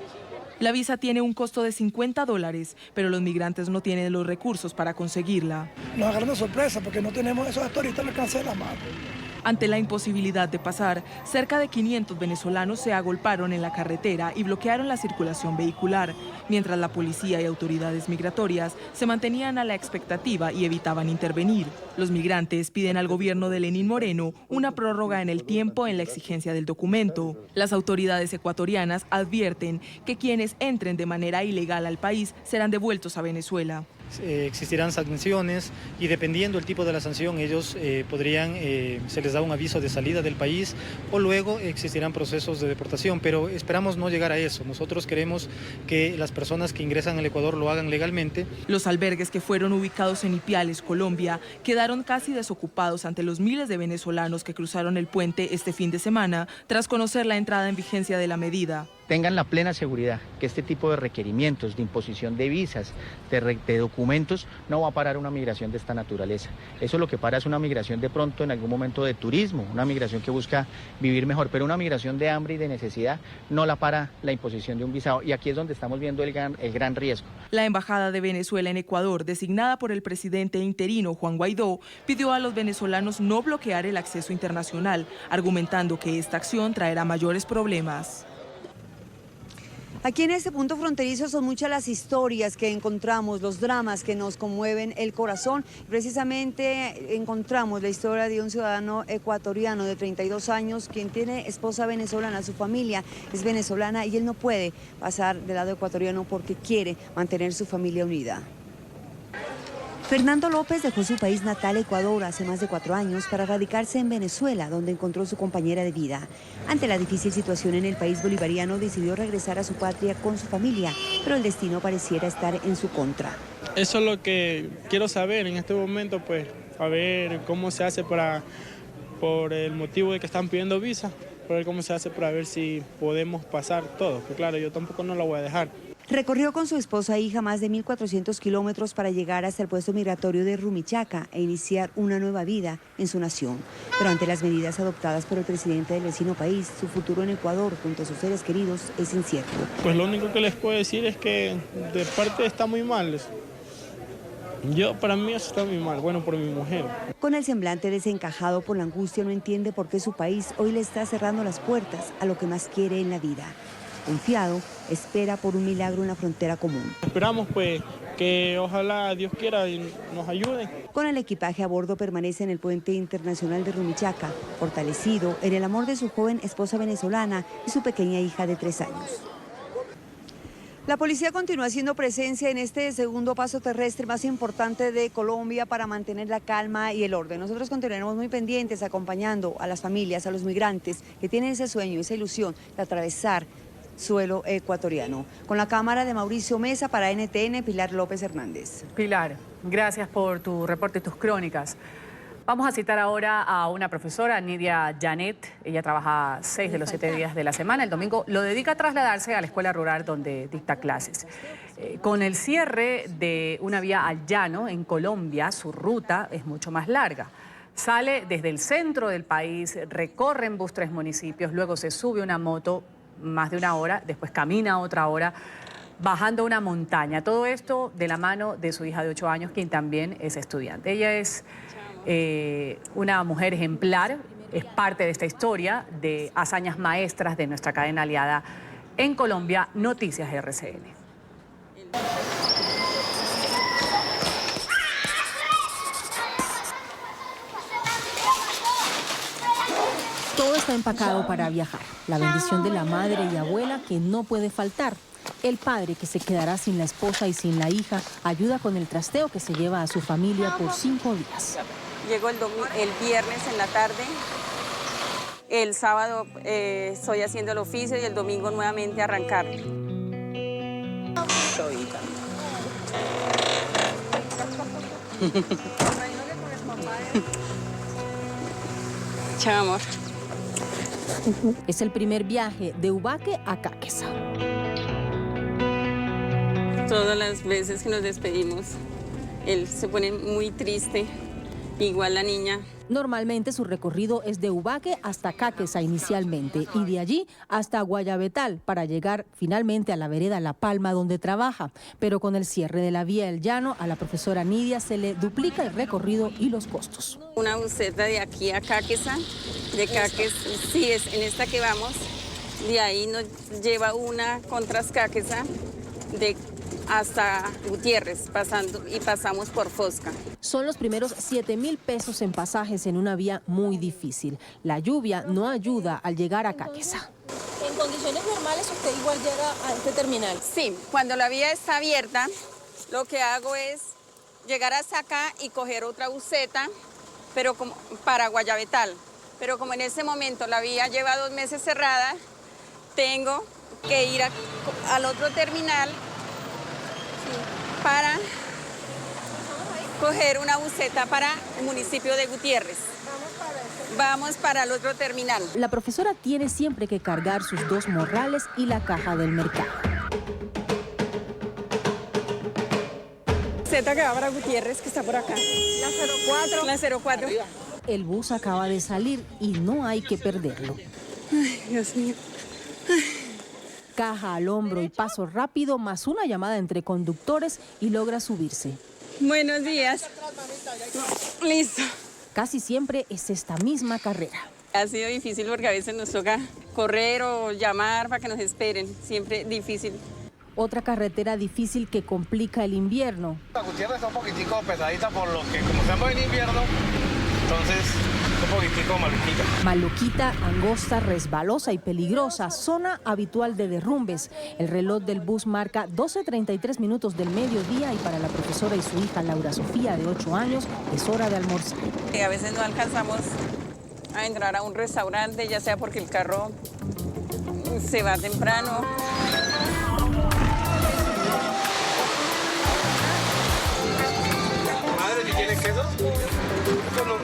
La visa tiene un costo de $50, pero los migrantes no tienen los recursos para conseguirla. Nos agarran de sorpresa porque no tenemos esos actores al alcance de la mano. Ante la imposibilidad de pasar, cerca de 500 venezolanos se agolparon en la carretera y bloquearon la circulación vehicular, mientras la policía y autoridades migratorias se mantenían a la expectativa y evitaban intervenir. Los migrantes piden al gobierno de Lenín Moreno una prórroga en el tiempo en la exigencia del documento. Las autoridades ecuatorianas advierten que quienes entren de manera ilegal al país serán devueltos a Venezuela. Existirán sanciones y dependiendo del tipo de la sanción ellos se les da un aviso de salida del país o luego existirán procesos de deportación, pero esperamos no llegar a eso. Nosotros queremos que las personas que ingresan al Ecuador lo hagan legalmente. Los albergues que fueron ubicados en Ipiales, Colombia, quedaron casi desocupados ante los miles de venezolanos que cruzaron el puente este fin de semana tras conocer la entrada en vigencia de la medida. tengan la plena seguridad que este tipo de requerimientos, de imposición de visas, de documentos, no va a parar una migración de esta naturaleza. Eso lo que para es una migración de pronto en algún momento de turismo, una migración que busca vivir mejor, pero una migración de hambre y de necesidad no la para la imposición de un visado. Y aquí es donde estamos viendo el gran riesgo. La Embajada de Venezuela en Ecuador, designada por el presidente interino Juan Guaidó, pidió a los venezolanos no bloquear el acceso internacional, argumentando que esta acción traerá mayores problemas. Aquí en este punto fronterizo son muchas las historias que encontramos, los dramas que nos conmueven el corazón. Precisamente encontramos la historia de un ciudadano ecuatoriano de 32 años, quien tiene esposa venezolana, su familia es venezolana y él no puede pasar del lado ecuatoriano porque quiere mantener su familia unida. Fernando López dejó su país natal, Ecuador, hace más de 4 años para radicarse en Venezuela, donde encontró su compañera de vida. Ante la difícil situación en el país bolivariano, decidió regresar a su patria con su familia, pero el destino pareciera estar en su contra. Eso es lo que quiero saber en este momento, pues, a ver cómo se hace por el motivo de que están pidiendo visa, para ver cómo se hace para ver si podemos pasar todo, porque claro, yo tampoco no la voy a dejar. Recorrió con su esposa e hija más de 1.400 kilómetros para llegar hasta el puesto migratorio de Rumichaca e iniciar una nueva vida en su nación. Pero ante las medidas adoptadas por el presidente del vecino país, su futuro en Ecuador junto a sus seres queridos es incierto. Pues lo único que les puedo decir es que de parte está muy mal. Para mí eso está muy mal, bueno, por mi mujer. Con el semblante desencajado por la angustia, no entiende por qué su país hoy le está cerrando las puertas a lo que más quiere en la vida. Confiado, espera por un milagro en la frontera común. Esperamos pues que ojalá Dios quiera y nos ayude. Con el equipaje a bordo permanece en el puente internacional de Rumichaca, fortalecido en el amor de su joven esposa venezolana y su pequeña hija de 3 años. La policía continúa haciendo presencia en este segundo paso terrestre más importante de Colombia para mantener la calma y el orden. Nosotros continuaremos muy pendientes acompañando a las familias, a los migrantes que tienen ese sueño, esa ilusión de atravesar suelo ecuatoriano. Con la cámara de Mauricio Mesa para NTN, Pilar López Hernández. Pilar, gracias por tu reporte y tus crónicas. Vamos a citar ahora a una profesora, Nidia Janet. Ella trabaja 6 de los 7 días de la semana. El domingo lo dedica a trasladarse a la escuela rural donde dicta clases. Con el cierre de una vía al llano en Colombia, su ruta es mucho más larga. Sale desde el centro del país, recorre en bus 3 municipios, luego se sube una moto más de 1 hora, después camina otra hora, bajando una montaña. Todo esto de la mano de su hija de 8 años, quien también es estudiante. Ella es una mujer ejemplar, es parte de esta historia de hazañas maestras de nuestra cadena aliada en Colombia, Noticias RCN. Todo está empacado para viajar. La bendición de la madre y abuela que no puede faltar. El padre, que se quedará sin la esposa y sin la hija, ayuda con el trasteo que se lleva a su familia por 5 días. Llego el viernes en la tarde, el sábado estoy haciendo el oficio y el domingo nuevamente arrancar. Chao, amor. Es el primer viaje de Ubaque a Cáqueza. Todas las veces que nos despedimos, él se pone muy triste, igual la niña. Normalmente su recorrido es de Ubaque hasta Cáqueza inicialmente y de allí hasta Guayabetal para llegar finalmente a la vereda La Palma donde trabaja. Pero con el cierre de la vía El Llano, a la profesora Nidia se le duplica el recorrido y los costos. Una buseta de aquí a Cáqueza, de Cáqueza, sí, es en esta que vamos, de ahí nos lleva una con Cáqueza, de hasta Gutiérrez, pasamos por Fosca. Son los primeros 7.000 pesos en pasajes en una vía muy difícil. La lluvia no ayuda al llegar a Cáqueza. ¿En condiciones normales usted igual llega a este terminal? Sí, cuando la vía está abierta, lo que hago es llegar hasta acá y coger otra buseta, pero como para Guayabetal. Pero como en ese momento la vía lleva 2 meses cerrada, tengo que ir al otro terminal para coger una buseta para el municipio de Gutiérrez. vamos para el otro terminal. La profesora tiene siempre que cargar sus 2 morrales y la caja del mercado. Z que va para Gutiérrez, que está por acá. La 04. La 04. El bus acaba de salir y no hay que perderlo. Ay, Dios mío. Caja al hombro y paso rápido, más una llamada entre conductores y logra subirse. Buenos días. Listo. Casi siempre es esta misma carrera. Ha sido difícil porque a veces nos toca correr o llamar para que nos esperen. Siempre difícil. Otra carretera difícil que complica el invierno. La Gutiérrez está un poquitico pesadita por lo que como estamos en invierno, entonces un poquitico maluquita. Maluquita, angosta, resbalosa y peligrosa, zona habitual de derrumbes. El reloj del bus marca 12:33 minutos del mediodía y para la profesora y su hija Laura Sofía, de 8 años, es hora de almorzar. A veces no alcanzamos a entrar a un restaurante, ya sea porque el carro se va temprano. Madre, ¿y tiene queso?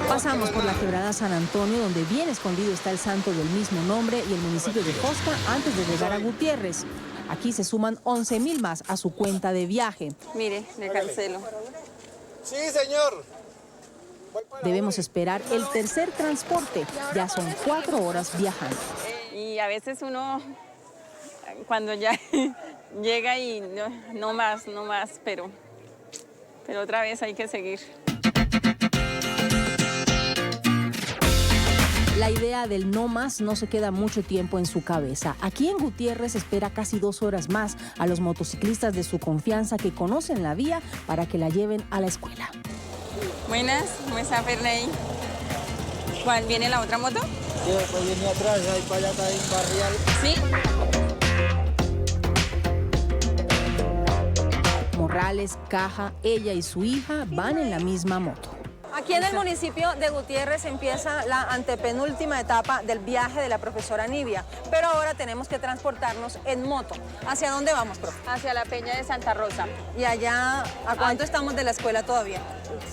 Pasamos por la quebrada San Antonio, donde bien escondido está el santo del mismo nombre, y el municipio de Josca antes de llegar a Gutiérrez. Aquí se suman 11.000 más a su cuenta de viaje. Mire, le cancelo. Sí, señor. Debemos esperar el tercer transporte. Ya son 4 horas viajando. Y a veces uno, cuando ya llega y no más, pero otra vez hay que seguir. La idea del no más no se queda mucho tiempo en su cabeza. Aquí en Gutiérrez espera casi 2 horas más a los motociclistas de su confianza que conocen la vía para que la lleven a la escuela. Buenas, ¿cómo está Ferney? ¿Cuál viene la otra moto? Sí, pues viene atrás, ahí para allá está en Barrial. ¿Sí? Morrales, Caja, ella y su hija van en la misma moto. Aquí en el municipio de Gutiérrez empieza la antepenúltima etapa del viaje de la profesora Nibia, pero ahora tenemos que transportarnos en moto. ¿Hacia dónde vamos, profe? Hacia la Peña de Santa Rosa. ¿Y allá a cuánto estamos de la escuela todavía?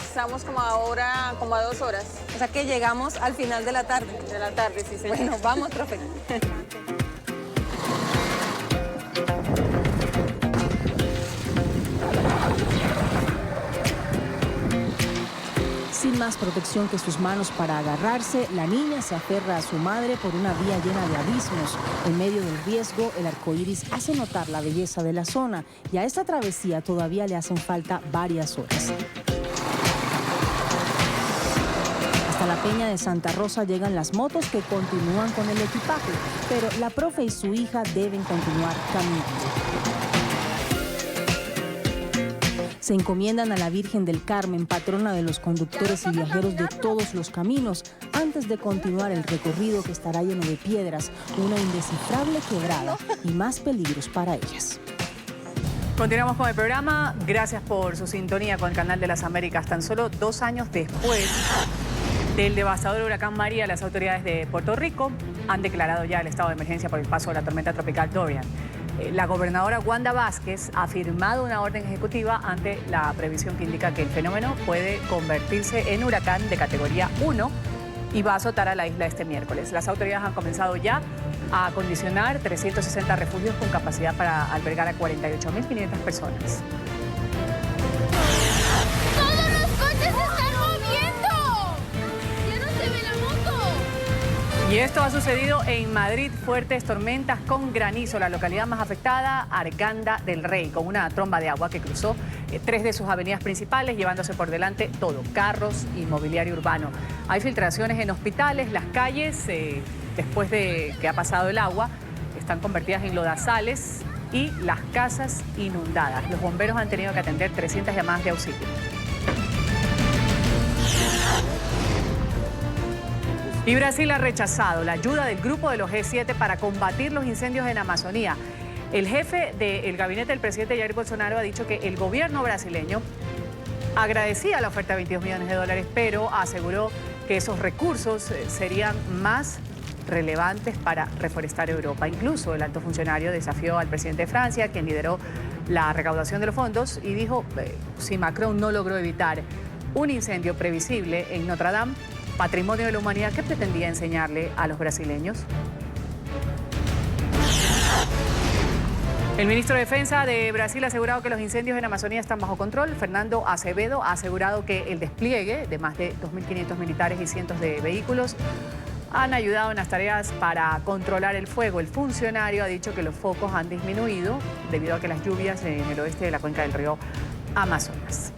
Estamos como ahora, como a 2 horas. O sea que llegamos al final de la tarde. De la tarde, sí, señor. Bueno, vamos, profe. Sin más protección que sus manos para agarrarse, la niña se aferra a su madre por una vía llena de abismos. En medio del riesgo, el arco iris hace notar la belleza de la zona y a esta travesía todavía le hacen falta varias horas. Hasta la Peña de Santa Rosa llegan las motos que continúan con el equipaje, pero la profe y su hija deben continuar caminando. Se encomiendan a la Virgen del Carmen, patrona de los conductores y viajeros de todos los caminos, antes de continuar el recorrido que estará lleno de piedras, una indescifrable quebrada y más peligros para ellas. Continuamos con el programa. Gracias por su sintonía con el Canal de las Américas. Tan solo 2 años después del devastador huracán María, las autoridades de Puerto Rico han declarado ya el estado de emergencia por el paso de la tormenta tropical Dorian. La gobernadora Wanda Vázquez ha firmado una orden ejecutiva ante la previsión que indica que el fenómeno puede convertirse en huracán de categoría 1 y va a azotar a la isla este miércoles. Las autoridades han comenzado ya a acondicionar 360 refugios con capacidad para albergar a 48.500 personas. Y esto ha sucedido en Madrid, fuertes tormentas con granizo. La localidad más afectada, Arganda del Rey, con una tromba de agua que cruzó 3 de sus avenidas principales, llevándose por delante todo, carros y mobiliario urbano. Hay filtraciones en hospitales, las calles, después de que ha pasado el agua, están convertidas en lodazales y las casas inundadas. Los bomberos han tenido que atender 300 llamadas de auxilio. Y Brasil ha rechazado la ayuda del grupo de los G7 para combatir los incendios en Amazonía. El jefe del gabinete del presidente Jair Bolsonaro ha dicho que el gobierno brasileño agradecía la oferta de $22 millones, pero aseguró que esos recursos serían más relevantes para reforestar Europa. Incluso el alto funcionario desafió al presidente de Francia, quien lideró la recaudación de los fondos, y dijo, si Macron no logró evitar un incendio previsible en Notre Dame, patrimonio de la humanidad, ¿qué pretendía enseñarle a los brasileños? El ministro de Defensa de Brasil ha asegurado que los incendios en Amazonía están bajo control. Fernando Acevedo ha asegurado que el despliegue de más de 2.500 militares y cientos de vehículos han ayudado en las tareas para controlar el fuego. El funcionario ha dicho que los focos han disminuido debido a que las lluvias en el oeste de la cuenca del río Amazonas.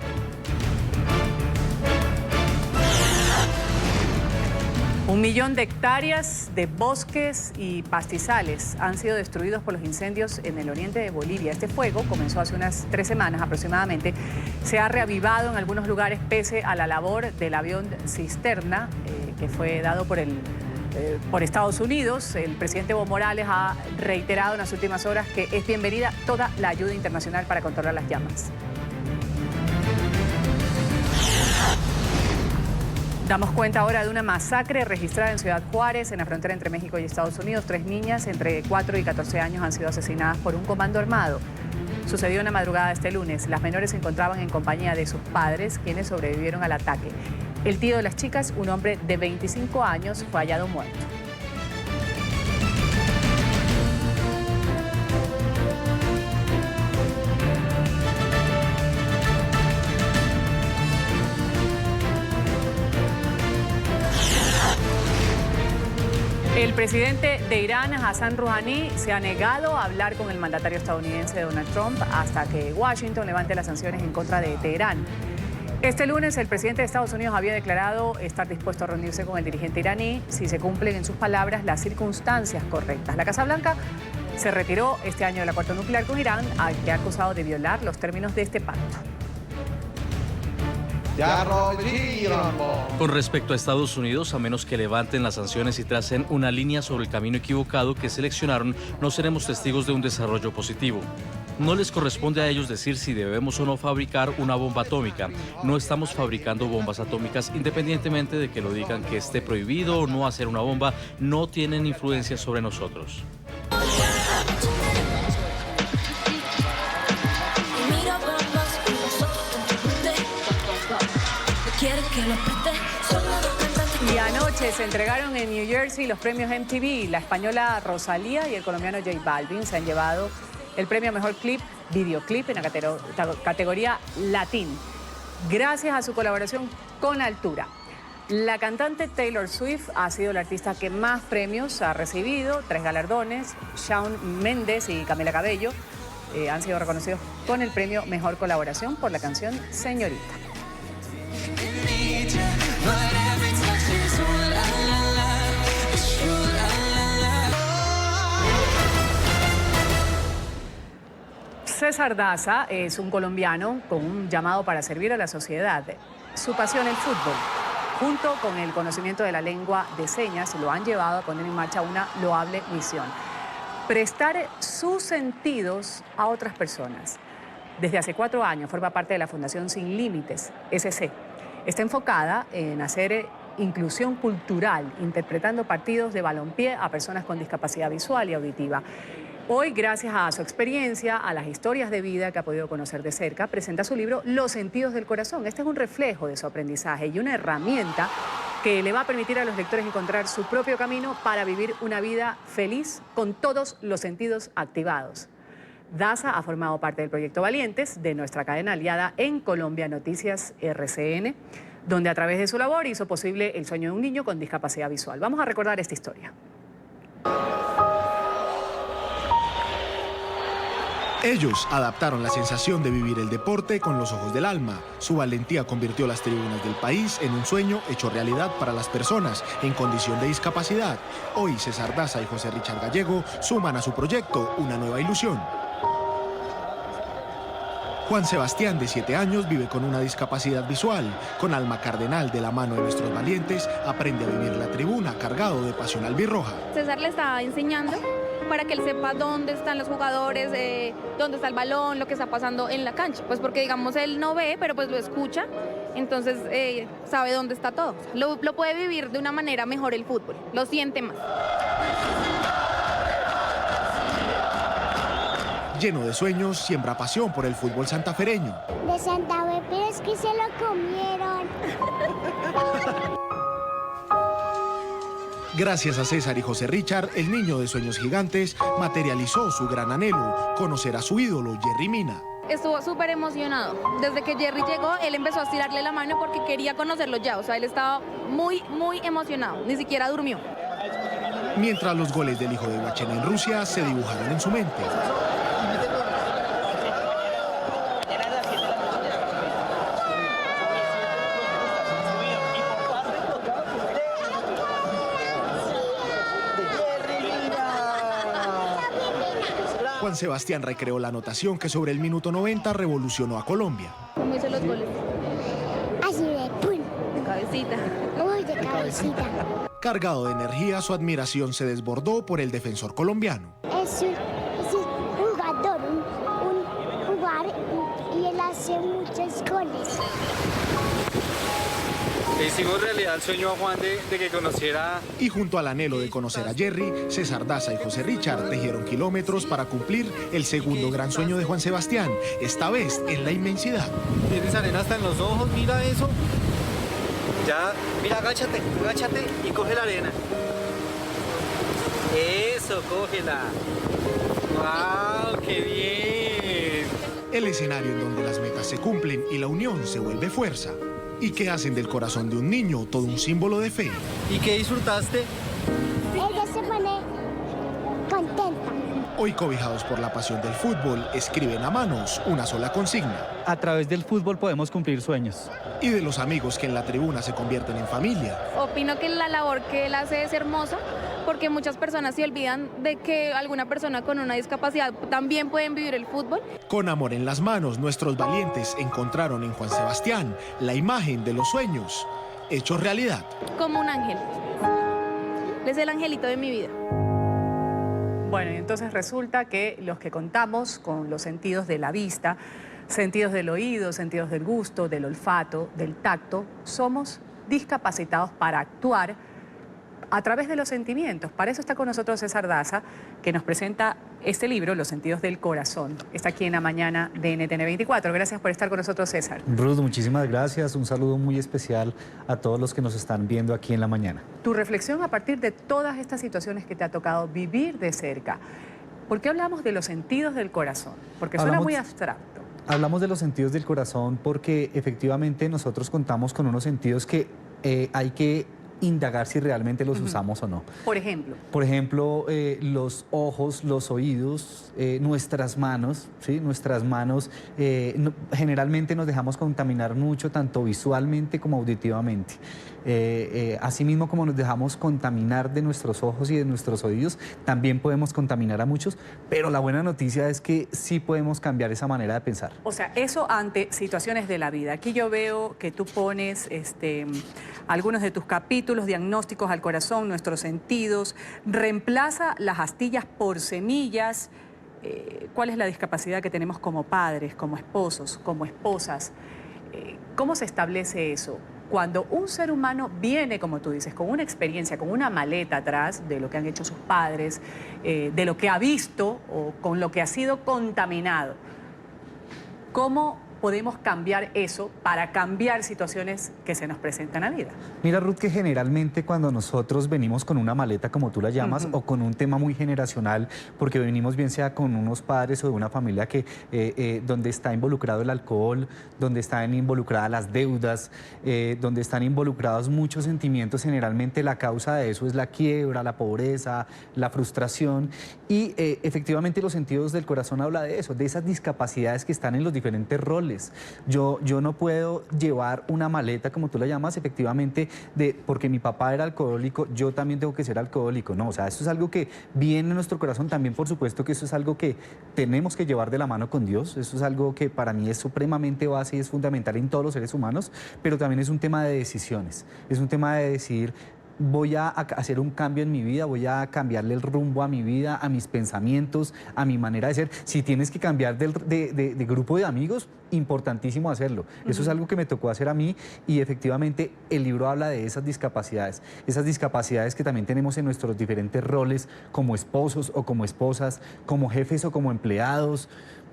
1 millón de hectáreas de bosques y pastizales han sido destruidos por los incendios en el oriente de Bolivia. Este fuego comenzó hace unas 3 semanas aproximadamente. Se ha reavivado en algunos lugares pese a la labor del avión cisterna que fue dado por Estados Unidos. El presidente Evo Morales ha reiterado en las últimas horas que es bienvenida toda la ayuda internacional para controlar las llamas. Damos cuenta ahora de una masacre registrada en Ciudad Juárez, en la frontera entre México y Estados Unidos. 3 niñas entre 4 y 14 años han sido asesinadas por un comando armado. Sucedió en la madrugada de este lunes. Las menores se encontraban en compañía de sus padres, quienes sobrevivieron al ataque. El tío de las chicas, un hombre de 25 años, fue hallado muerto. El presidente de Irán, Hassan Rouhani, se ha negado a hablar con el mandatario estadounidense Donald Trump hasta que Washington levante las sanciones en contra de Teherán. Este lunes el presidente de Estados Unidos había declarado estar dispuesto a reunirse con el dirigente iraní si se cumplen en sus palabras las circunstancias correctas. La Casa Blanca se retiró este año del acuerdo nuclear con Irán, al que ha acusado de violar los términos de este pacto. Con respecto a Estados Unidos, a menos que levanten las sanciones y tracen una línea sobre el camino equivocado que seleccionaron, no seremos testigos de un desarrollo positivo. No les corresponde a ellos decir si debemos o no fabricar una bomba atómica. No estamos fabricando bombas atómicas, independientemente de que lo digan que esté prohibido o no hacer una bomba, no tienen influencia sobre nosotros. Y anoche se entregaron en New Jersey los premios MTV. La española Rosalía y el colombiano J Balvin se han llevado el premio a Mejor Videoclip en la categoría Latín, gracias a su colaboración con Altura. La cantante Taylor Swift ha sido la artista que más premios ha recibido, 3 galardones. Shawn Mendes y Camila Cabello han sido reconocidos con el premio Mejor Colaboración por la canción Señorita. César Daza es un colombiano con un llamado para servir a la sociedad. Su pasión, el fútbol, junto con el conocimiento de la lengua de señas, lo han llevado a poner en marcha una loable misión: prestar sus sentidos a otras personas. Desde hace 4 años forma parte de la Fundación Sin Límites, SC. Está enfocada en hacer inclusión cultural, interpretando partidos de balompié a personas con discapacidad visual y auditiva. Hoy, gracias a su experiencia, a las historias de vida que ha podido conocer de cerca, presenta su libro Los Sentidos del Corazón. Este es un reflejo de su aprendizaje y una herramienta que le va a permitir a los lectores encontrar su propio camino para vivir una vida feliz con todos los sentidos activados. Daza ha formado parte del proyecto Valientes de nuestra cadena aliada en Colombia, Noticias RCN, donde a través de su labor hizo posible el sueño de un niño con discapacidad visual. Vamos a recordar esta historia. Ellos adaptaron la sensación de vivir el deporte con los ojos del alma. Su valentía convirtió las tribunas del país en un sueño hecho realidad para las personas en condición de discapacidad. Hoy César Daza y José Richard Gallego suman a su proyecto una nueva ilusión. Juan Sebastián, de 7 años, vive con una discapacidad visual. Con Alma Cardenal de la mano de nuestros valientes, aprende a vivir la tribuna cargado de pasión albirroja. César le está enseñando para que él sepa dónde están los jugadores, dónde está el balón, lo que está pasando en la cancha. Pues porque, digamos, él no ve, pero pues lo escucha, entonces sabe dónde está todo. Lo puede vivir de una manera mejor el fútbol, lo siente más. Lleno de sueños, siembra pasión por el fútbol santafereño. De Santa Fe, pero es que se lo comieron. Gracias a César y José Richard, el niño de sueños gigantes materializó su gran anhelo, conocer a su ídolo, Jerry Mina. Estuvo súper emocionado. Desde que Jerry llegó, él empezó a estirarle la mano porque quería conocerlo ya. O sea, él estaba muy emocionado. Ni siquiera durmió. Mientras los goles del hijo de Guachén en Rusia se dibujaron en su mente. Juan Sebastián recreó la anotación que sobre el minuto 90 revolucionó a Colombia. ¿Cómo hizo los goles? Así de pum. De cabecita. Uy, de cabecita. Cargado de energía, su admiración se desbordó por el defensor colombiano. Es un jugador, un jugador, y él hace muchos goles. Le hicimos realidad el sueño a Juan de que conociera... Y junto al anhelo de conocer a Jerry, César Daza y José Richard tejieron kilómetros para cumplir el segundo gran sueño de Juan Sebastián, esta vez en la inmensidad. Tienes arena hasta en los ojos, mira eso. Ya, mira, agáchate y coge la arena. Eso, cógela. ¡Wow, qué bien! El escenario en donde las metas se cumplen y la unión se vuelve fuerza. Y que hacen del corazón de un niño todo un símbolo de fe. ¿Y qué disfrutaste? Ella se pone contenta. Hoy, cobijados por la pasión del fútbol, escriben a manos una sola consigna. A través del fútbol podemos cumplir sueños. Y de los amigos que en la tribuna se convierten en familia. Opino que la labor que él hace es hermosa, porque muchas personas se olvidan de que alguna persona con una discapacidad también pueden vivir el fútbol. Con amor en las manos, nuestros valientes encontraron en Juan Sebastián la imagen de los sueños hechos realidad. Como un ángel. Él es el angelito de mi vida. Bueno, y entonces resulta que los que contamos con los sentidos de la vista, sentidos del oído, sentidos del gusto, del olfato, del tacto, somos discapacitados para actuar a través de los sentimientos. Para eso está con nosotros César Daza, que nos presenta este libro, Los sentidos del corazón. Está aquí en la mañana de NTN 24. Gracias por estar con nosotros, César. Ruth, muchísimas gracias. Un saludo muy especial a todos los que nos están viendo aquí en la mañana. Tu reflexión a partir de todas estas situaciones que te ha tocado vivir de cerca. ¿Por qué hablamos de los sentidos del corazón? Porque suena muy abstracto. Hablamos de los sentidos del corazón porque efectivamente nosotros contamos con unos sentidos que hay que indagar si realmente los usamos o no. Por ejemplo. Por ejemplo, los ojos, los oídos, nuestras manos, ¿sí? Nuestras manos generalmente nos dejamos contaminar mucho, tanto visualmente como auditivamente. Asimismo, como nos dejamos contaminar de nuestros ojos y de nuestros oídos, también podemos contaminar a muchos, pero la buena noticia es que sí podemos cambiar esa manera de pensar. O sea, eso ante situaciones de la vida. Aquí yo veo que tú pones algunos de tus capítulos, diagnósticos al corazón, nuestros sentidos, reemplaza las astillas por semillas. ¿Cuál es la discapacidad que tenemos como padres, como esposos, como esposas? ¿Cómo se establece eso? Cuando un ser humano viene, como tú dices, con una experiencia, con una maleta atrás de lo que han hecho sus padres, de lo que ha visto o con lo que ha sido contaminado, ¿cómo podemos cambiar eso para cambiar situaciones que se nos presentan a vida? Mira, Ruth, que generalmente cuando nosotros venimos con una maleta, como tú la llamas, o con un tema muy generacional, porque venimos bien sea con unos padres o de una familia que donde está involucrado el alcohol, donde están involucradas las deudas, donde están involucrados muchos sentimientos, generalmente la causa de eso es la quiebra, la pobreza, la frustración, y efectivamente los sentidos del corazón habla de eso, de esas discapacidades que están en los diferentes roles. Yo no puedo llevar una maleta, como tú la llamas, efectivamente, porque mi papá era alcohólico, yo también tengo que ser alcohólico. No, o sea, esto es algo que viene en nuestro corazón. También, por supuesto, que eso es algo que tenemos que llevar de la mano con Dios. Eso es algo que para mí es supremamente base y es fundamental en todos los seres humanos, pero también es un tema de decisiones. Es un tema de decidir: voy a hacer un cambio en mi vida, voy a cambiarle el rumbo a mi vida, a mis pensamientos, a mi manera de ser. Si tienes que cambiar de grupo de amigos, importantísimo hacerlo. Eso es algo que me tocó hacer a mí, y efectivamente el libro habla de esas discapacidades que también tenemos en nuestros diferentes roles como esposos o como esposas, como jefes o como empleados.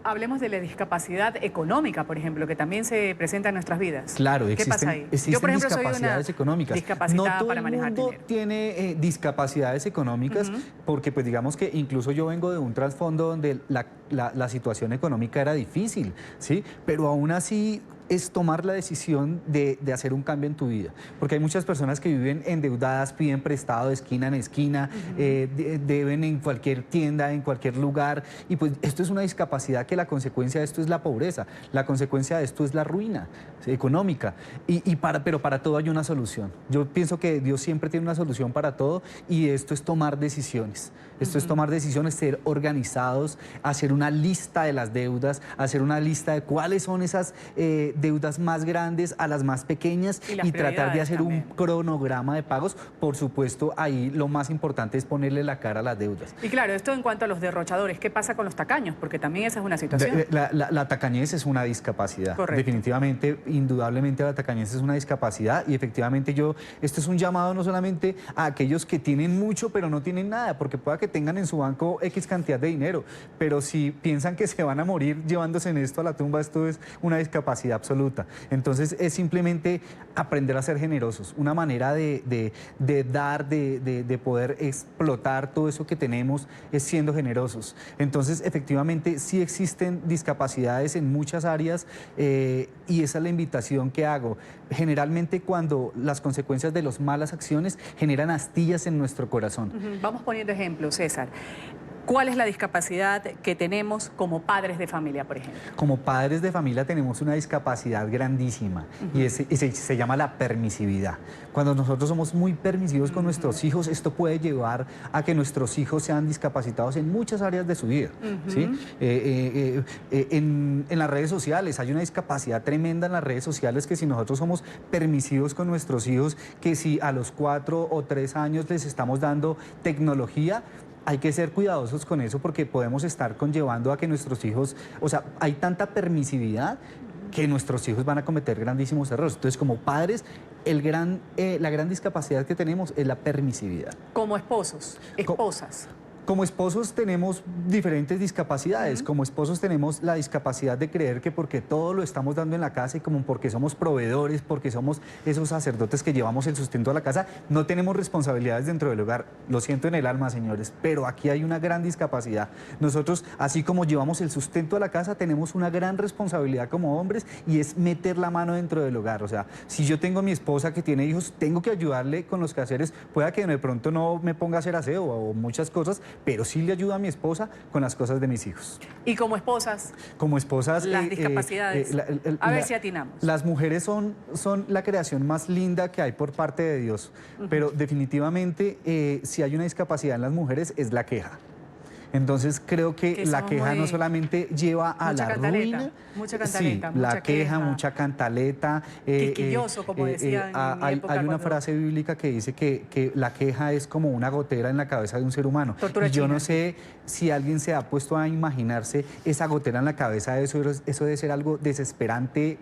hablemos de la discapacidad económica, por ejemplo, que también se presenta en nuestras vidas. Claro, ¿Qué pasa ahí? existen Yo, por ejemplo, soy discapacidades una económicas. discapacitada no todo para manejar el mundo dinero. tiene discapacidades económicas, porque pues digamos que incluso yo vengo de un trasfondo donde la situación económica era difícil, ¿sí? Pero aún así es tomar la decisión de hacer un cambio en tu vida. Porque hay muchas personas que viven endeudadas, piden prestado de esquina en esquina, deben en cualquier tienda, en cualquier lugar. Y pues esto es una discapacidad que la consecuencia de esto es la pobreza. La consecuencia de esto es la ruina económica. Pero para todo hay una solución. Yo pienso que Dios siempre tiene una solución para todo y esto es tomar decisiones. Esto es tomar decisiones, ser organizados, hacer una lista de las deudas, hacer una lista de cuáles son esas deudas más grandes a las más pequeñas y tratar de hacer un cronograma de pagos. Por supuesto, ahí lo más importante es ponerle la cara a las deudas. Y claro, esto en cuanto a los derrochadores, ¿qué pasa con los tacaños? Porque también esa es una situación. La tacañez es una discapacidad. Correcto. Definitivamente, indudablemente la tacañez es una discapacidad y efectivamente esto es un llamado no solamente a aquellos que tienen mucho pero no tienen nada, porque pueda que tengan en su banco X cantidad de dinero, pero si piensan que se van a morir llevándose en esto a la tumba, esto es una discapacidad absoluta. Entonces es simplemente aprender a ser generosos, una manera de dar, de poder explotar todo eso que tenemos es siendo generosos. Entonces efectivamente sí existen discapacidades en muchas áreas y esa es la invitación que hago. Generalmente cuando las consecuencias de las malas acciones generan astillas en nuestro corazón. Vamos poniendo ejemplos, César. ¿Cuál es la discapacidad que tenemos como padres de familia, por ejemplo? Como padres de familia tenemos una discapacidad grandísima y se llama la permisividad. Cuando nosotros somos muy permisivos con nuestros hijos, esto puede llevar a que nuestros hijos sean discapacitados en muchas áreas de su vida. ¿Sí? En las redes sociales hay una discapacidad tremenda en las redes sociales que si nosotros somos permisivos con nuestros hijos, que si a los 4 o 3 años les estamos dando tecnología, hay que ser cuidadosos con eso porque podemos estar conllevando a que nuestros hijos, o sea, hay tanta permisividad que nuestros hijos van a cometer grandísimos errores. Entonces, como padres, la gran discapacidad que tenemos es la permisividad. Como esposos, esposas. Como esposos tenemos diferentes discapacidades. Como esposos tenemos la discapacidad de creer que porque todo lo estamos dando en la casa y como porque somos proveedores, porque somos esos sacerdotes que llevamos el sustento a la casa, no tenemos responsabilidades dentro del hogar. Lo siento en el alma, señores, pero aquí hay una gran discapacidad. Nosotros, así como llevamos el sustento a la casa, tenemos una gran responsabilidad como hombres y es meter la mano dentro del hogar. O sea, si yo tengo a mi esposa que tiene hijos, tengo que ayudarle con los quehaceres. Pueda que de pronto no me ponga a hacer aseo o muchas cosas, pero sí le ayudo a mi esposa con las cosas de mis hijos. ¿Y como esposas? Como esposas... Las discapacidades. A ver si atinamos. Las mujeres son la creación más linda que hay por parte de Dios, pero definitivamente si hay una discapacidad en las mujeres es la queja. Entonces creo que la queja no solamente lleva a la ruina. Mucha cantaleta, sí, la queja, mucha cantaleta. Quisquilloso, como decían en mi época. Hay una frase bíblica que dice que la queja es como una gotera en la cabeza de un ser humano. Y yo no sé si alguien se ha puesto a imaginarse esa gotera en la cabeza de eso debe ser algo desesperante,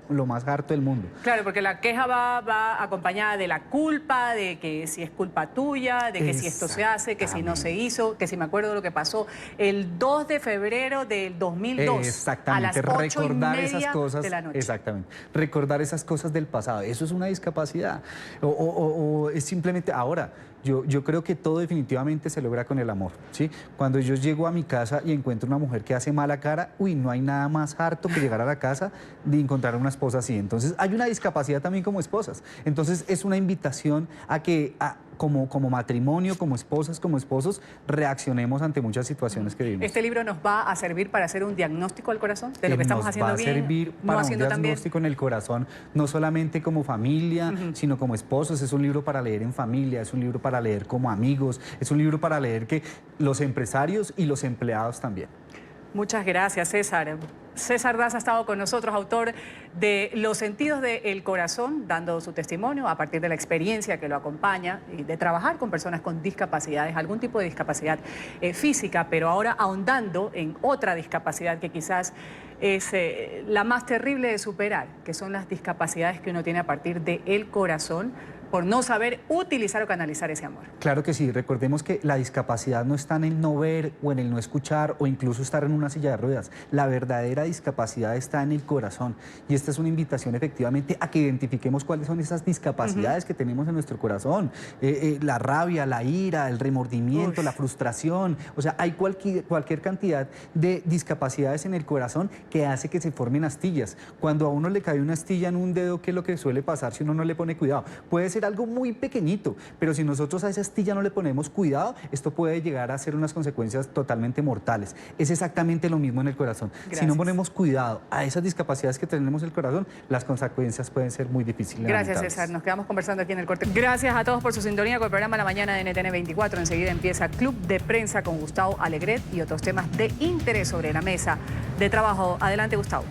lo más harto del mundo. Claro, porque la queja va acompañada de la culpa, de que si es culpa tuya, de que si esto se hace, que si no se hizo, que si me acuerdo de lo que pasó el 2 de febrero del 2002. Exactamente, a las 8:30 recordar esas cosas de la noche. Exactamente, recordar esas cosas del pasado. Eso es una discapacidad. O es simplemente ahora. Yo creo que todo definitivamente se logra con el amor, ¿sí? Cuando yo llego a mi casa y encuentro una mujer que hace mala cara, no hay nada más harto que llegar a la casa de encontrar una esposa así. Entonces, hay una discapacidad también como esposas. Entonces, es una invitación a que como matrimonio, como esposas, como esposos, reaccionemos ante muchas situaciones que vivimos. ¿Este libro nos va a servir para hacer un diagnóstico al corazón de lo que estamos haciendo bien? Nos va a servir para un diagnóstico en el corazón, no solamente como familia, sino como esposos. Es un libro para leer en familia, es un libro para leer como amigos, es un libro para leer que los empresarios y los empleados también. Muchas gracias, César. César Daza ha estado con nosotros, autor de Los sentidos del corazón, dando su testimonio a partir de la experiencia que lo acompaña y de trabajar con personas con discapacidades, algún tipo de discapacidad física, pero ahora ahondando en otra discapacidad que quizás es la más terrible de superar, que son las discapacidades que uno tiene a partir del corazón, por no saber utilizar o canalizar ese amor. Claro que sí, recordemos que la discapacidad no está en el no ver o en el no escuchar o incluso estar en una silla de ruedas. La verdadera discapacidad está en el corazón y esta es una invitación efectivamente a que identifiquemos cuáles son esas discapacidades que tenemos en nuestro corazón. La rabia, la ira, el remordimiento, la frustración, o sea, hay cualquier cantidad de discapacidades en el corazón que hace que se formen astillas. Cuando a uno le cae una astilla en un dedo, ¿qué es lo que suele pasar si uno no le pone cuidado? Puede ser algo muy pequeñito, pero si nosotros a esa astilla no le ponemos cuidado, esto puede llegar a ser unas consecuencias totalmente mortales. Es exactamente lo mismo en el corazón. Gracias. Si no ponemos cuidado a esas discapacidades que tenemos en el corazón, las consecuencias pueden ser muy difíciles. Gracias, César. Nos quedamos conversando aquí en el corte. Gracias a todos por su sintonía con el programa La Mañana de NTN 24. Enseguida empieza Club de Prensa con Gustavo Alegret y otros temas de interés sobre la mesa de trabajo. Adelante, Gustavo.